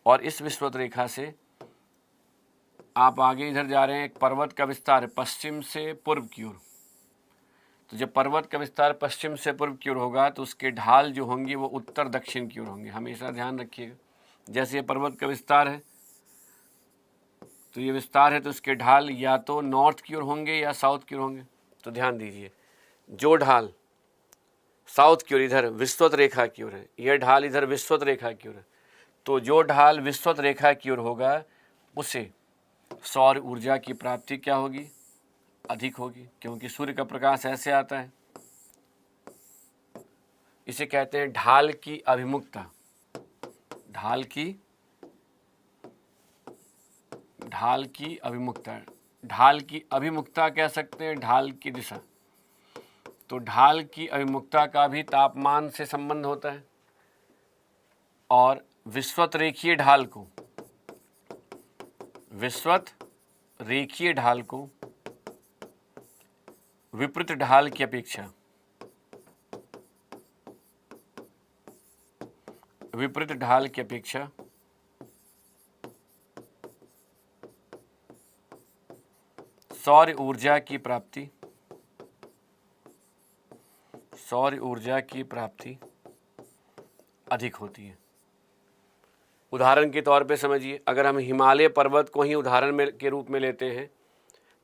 और इस विषुवत रेखा से आप आगे इधर जा रहे हैं, एक पर्वत का विस्तार है पश्चिम से पूर्व की ओर। तो जब पर्वत का विस्तार पश्चिम से पूर्व की ओर होगा तो उसके ढाल जो होंगे वो उत्तर दक्षिण की ओर होंगे। हमेशा ध्यान रखिएगा। जैसे ये पर्वत का विस्तार है तो ये विस्तार है तो इसके ढाल या तो नॉर्थ की ओर होंगे या साउथ की ओर होंगे। तो ध्यान दीजिए, जो ढाल साउथ की ओर इधर विषुवत रेखा की ओर है, यह ढाल इधर विषुवत रेखा की ओर है, तो जो ढाल विषुवत रेखा की ओर होगा उसे सौर ऊर्जा की प्राप्ति क्या होगी? अधिक होगी, क्योंकि सूर्य का प्रकाश ऐसे आता है। इसे कहते हैं ढाल की अभिमुखता। ढाल की अभिमुखता, ढाल की अभिमुखता कह सकते हैं, ढाल की दिशा। तो ढाल की अभिमुखता का भी तापमान से संबंध होता है, और विषुवत रेखीय ढाल को विपरीत ढाल की अपेक्षा सौर ऊर्जा की प्राप्ति अधिक होती है। उदाहरण के तौर पे समझिए, अगर हम हिमालय पर्वत को ही उदाहरण के रूप में लेते हैं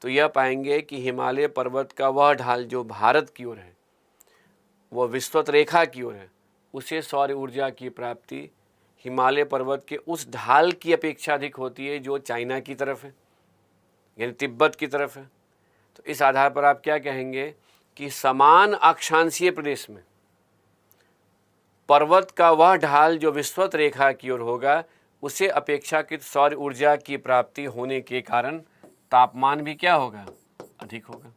तो यह पाएंगे कि हिमालय पर्वत का वह ढाल जो भारत की ओर है, वह विषुवत रेखा की ओर है, उसे सौर ऊर्जा की प्राप्ति हिमालय पर्वत के उस ढाल की अपेक्षा अधिक होती है जो चाइना की तरफ है, यानी तिब्बत की तरफ है। तो इस आधार पर आप क्या कहेंगे कि समान अक्षांशीय प्रदेश में पर्वत का वह ढाल जो विषुवत रेखा की ओर होगा उसे अपेक्षाकृत सौर ऊर्जा की प्राप्ति होने के कारण तापमान भी क्या होगा, अधिक होगा।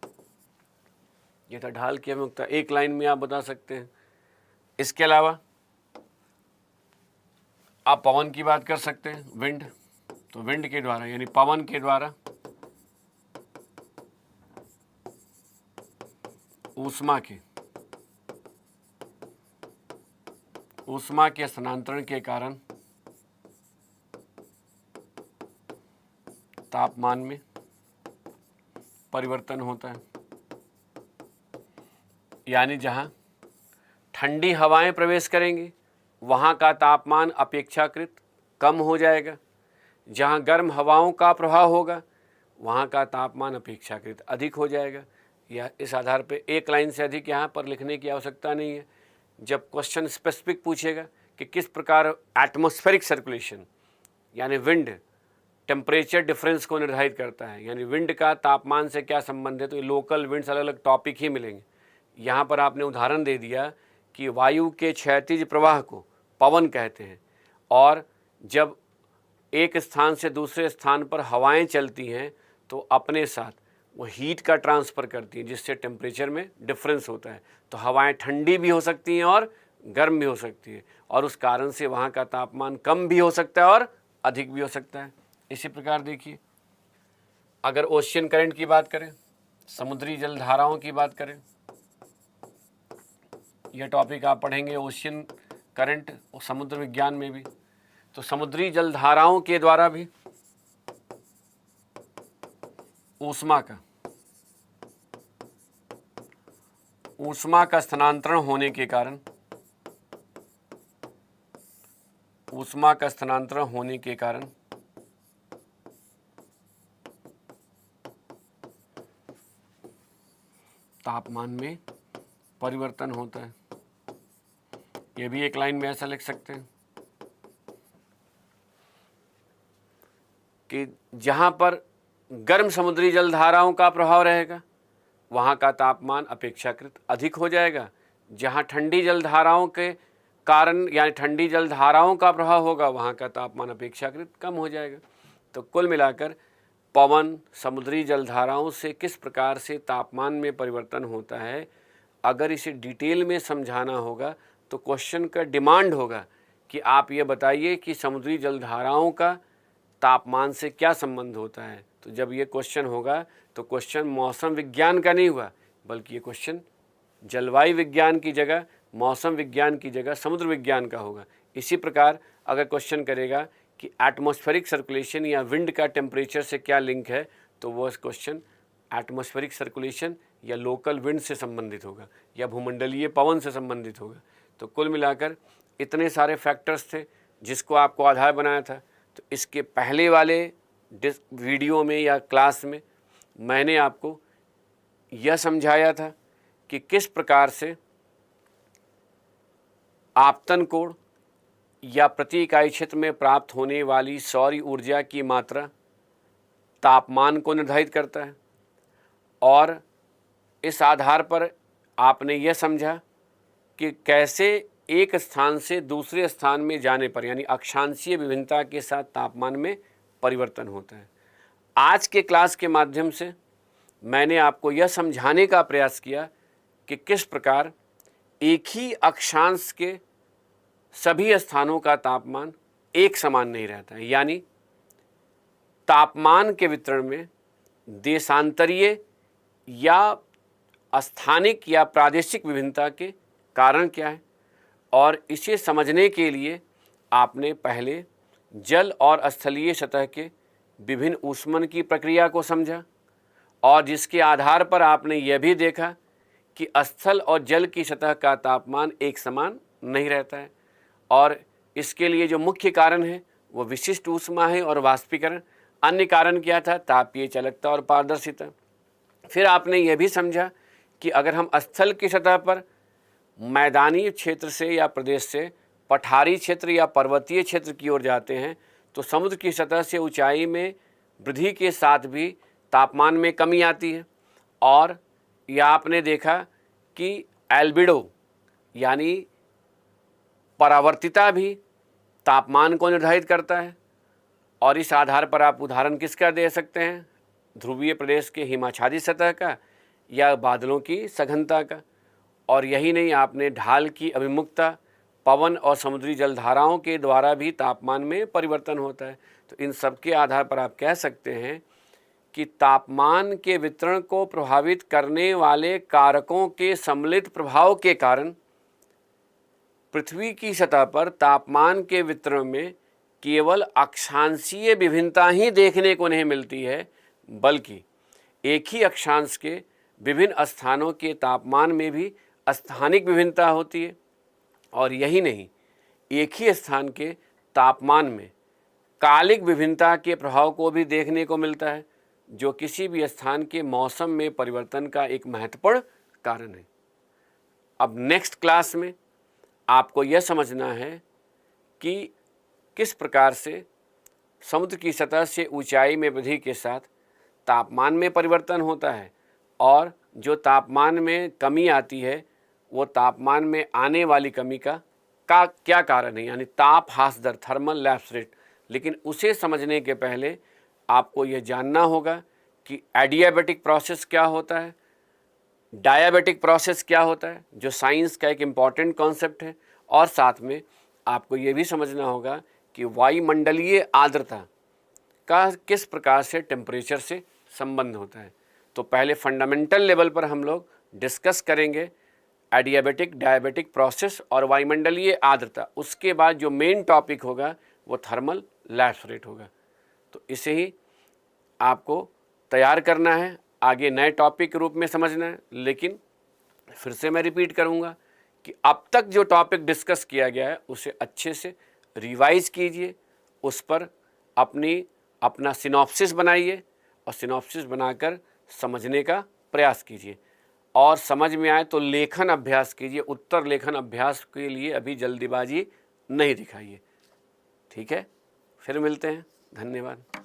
ये था ढाल की अभिमुखता, एक लाइन में आप बता सकते हैं। इसके अलावा आप पवन की बात कर सकते हैं, विंड। तो विंड के द्वारा यानी पवन के द्वारा ऊष्मा के स्थानांतरण के कारण तापमान में परिवर्तन होता है। यानी जहाँ ठंडी हवाएं प्रवेश करेंगी वहाँ का तापमान अपेक्षाकृत कम हो जाएगा, जहाँ गर्म हवाओं का प्रभाव होगा वहाँ का तापमान अपेक्षाकृत अधिक हो जाएगा। या इस आधार पे एक लाइन से अधिक यहाँ पर लिखने की आवश्यकता नहीं है। जब क्वेश्चन स्पेसिफिक पूछेगा कि किस प्रकार एटमॉस्फेरिक सर्कुलेशन यानी विंड टेम्परेचर डिफरेंस को निर्धारित करता है, यानी विंड का तापमान से क्या संबंध है, तो ये लोकल विंड्स अलग अलग टॉपिक ही मिलेंगे। यहाँ पर आपने उदाहरण दे दिया कि वायु के क्षैतिज प्रवाह को पवन कहते हैं, और जब एक स्थान से दूसरे स्थान पर हवाएं चलती हैं तो अपने साथ वो हीट का ट्रांसफ़र करती हैं, जिससे टेम्परेचर में डिफरेंस होता है। तो हवाएं ठंडी भी हो सकती हैं और गर्म भी हो सकती है, और उस कारण से वहाँ का तापमान कम भी हो सकता है और अधिक भी हो सकता है। इसी प्रकार देखिए, अगर ओशियन करंट की बात करें, समुद्री जलधाराओं की बात करें, यह टॉपिक आप पढ़ेंगे ओशियन करंट और समुद्र विज्ञान में भी। तो समुद्री जलधाराओं के द्वारा भी ऊष्मा का स्थानांतरण होने के कारण तापमान में परिवर्तन होता है। यह भी एक लाइन में ऐसा लिख सकते हैं कि जहाँ पर गर्म समुद्री जलधाराओं का प्रभाव रहेगा वहाँ का तापमान अपेक्षाकृत अधिक हो जाएगा, जहाँ ठंडी जलधाराओं के कारण यानी ठंडी जलधाराओं का प्रभाव होगा वहाँ का तापमान अपेक्षाकृत कम हो जाएगा। तो कुल मिलाकर पवन समुद्री जलधाराओं से किस प्रकार से तापमान में परिवर्तन होता है, अगर इसे डिटेल में समझाना होगा तो क्वेश्चन का डिमांड होगा कि आप ये बताइए कि समुद्री जलधाराओं का तापमान से क्या संबंध होता है। तो जब ये क्वेश्चन होगा तो क्वेश्चन मौसम विज्ञान का नहीं हुआ, बल्कि ये क्वेश्चन जलवायु विज्ञान की जगह, मौसम विज्ञान की जगह समुद्र विज्ञान का होगा। इसी प्रकार अगर क्वेश्चन करेगा कि एटमॉस्फेरिक सर्कुलेशन या विंड का टेम्परेचर से क्या लिंक है, तो वो क्वेश्चन एटमॉस्फेरिक सर्कुलेशन या लोकल विंड से संबंधित होगा या भूमंडलीय पवन से संबंधित होगा। तो कुल मिलाकर इतने सारे फैक्टर्स थे जिसको आपको आधार बनाया था। तो इसके पहले वाले वीडियो में या क्लास में मैंने आपको यह समझाया था कि किस प्रकार से आपतन कोण या प्रति इकाई क्षेत्र में प्राप्त होने वाली सौर ऊर्जा की मात्रा तापमान को निर्धारित करता है, और इस आधार पर आपने यह समझा कि कैसे एक स्थान से दूसरे स्थान में जाने पर यानी अक्षांशीय विभिन्नता के साथ तापमान में परिवर्तन होता है। आज के क्लास के माध्यम से मैंने आपको यह समझाने का प्रयास किया कि किस प्रकार एक ही अक्षांश के सभी स्थानों का तापमान एक समान नहीं रहता है, यानी तापमान के वितरण में देशांतरीय या स्थानिक या प्रादेशिक विभिन्नता के कारण क्या है, और इसे समझने के लिए आपने पहले जल और स्थलीय सतह के विभिन्न ऊष्मन की प्रक्रिया को समझा, और जिसके आधार पर आपने यह भी देखा कि स्थल और जल की सतह का तापमान एक समान नहीं रहता है, और इसके लिए जो मुख्य कारण है वो विशिष्ट ऊष्मा है और वाष्पीकरण। अन्य कारण क्या था? तापीय चालकता और पारदर्शिता। फिर आपने यह भी समझा कि अगर हम स्थल की सतह पर मैदानी क्षेत्र से या प्रदेश से पठारी क्षेत्र या पर्वतीय क्षेत्र की ओर जाते हैं तो समुद्र की सतह से ऊंचाई में वृद्धि के साथ भी तापमान में कमी आती है। और यह आपने देखा कि एल्बिडो यानी परावर्तिता भी तापमान को निर्धारित करता है, और इस आधार पर आप उदाहरण किसका दे सकते हैं? ध्रुवीय प्रदेश के हिमाच्छादित सतह का या बादलों की सघनता का। और यही नहीं, आपने ढाल की अभिमुखता, पवन और समुद्री जलधाराओं के द्वारा भी तापमान में परिवर्तन होता है। तो इन सब के आधार पर आप कह सकते हैं कि तापमान के वितरण को प्रभावित करने वाले कारकों के सम्मिलित प्रभाव के कारण पृथ्वी की सतह पर तापमान के वितरण में केवल अक्षांशीय विभिन्नता ही देखने को नहीं मिलती है, बल्कि एक ही अक्षांश के विभिन्न स्थानों के तापमान में भी स्थानिक विभिन्नता होती है। और यही नहीं, एक ही स्थान के तापमान में कालिक विभिन्नता के प्रभाव को भी देखने को मिलता है, जो किसी भी स्थान के मौसम में परिवर्तन का एक महत्वपूर्ण कारण है। अब नेक्स्ट क्लास में आपको यह समझना है कि किस प्रकार से समुद्र की सतह से ऊंचाई में वृद्धि के साथ तापमान में परिवर्तन होता है, और जो तापमान में कमी आती है वो तापमान में आने वाली कमी का क्या कारण है, यानी ताप ह्रास दर, थर्मल लैप्स रेट। लेकिन उसे समझने के पहले आपको यह जानना होगा कि एडियाबैटिक प्रोसेस क्या होता है, डायबिटिक प्रोसेस क्या होता है, जो साइंस का एक इम्पॉर्टेंट कॉन्सेप्ट है। और साथ में आपको ये भी समझना होगा कि वायुमंडलीय आर्द्रता का किस प्रकार से टेम्परेचर से संबंध होता है। तो पहले फंडामेंटल लेवल पर हम लोग डिस्कस करेंगे एडियाबैटिक, डायबिटिक प्रोसेस और वायुमंडलीय आर्द्रता। उसके बाद जो मेन टॉपिक होगा वो थर्मल लैप्स रेट होगा। तो इसे ही आपको तैयार करना है, आगे नए टॉपिक के रूप में समझना है। लेकिन फिर से मैं रिपीट करूँगा कि अब तक जो टॉपिक डिस्कस किया गया है उसे अच्छे से रिवाइज कीजिए, उस पर अपना सिनॉप्सिस बनाइए और सिनॉप्सिस बनाकर समझने का प्रयास कीजिए। और समझ में आए तो लेखन अभ्यास कीजिए। उत्तर लेखन अभ्यास के लिए अभी जल्दीबाजी नहीं दिखाइए। ठीक है, फिर मिलते हैं। धन्यवाद।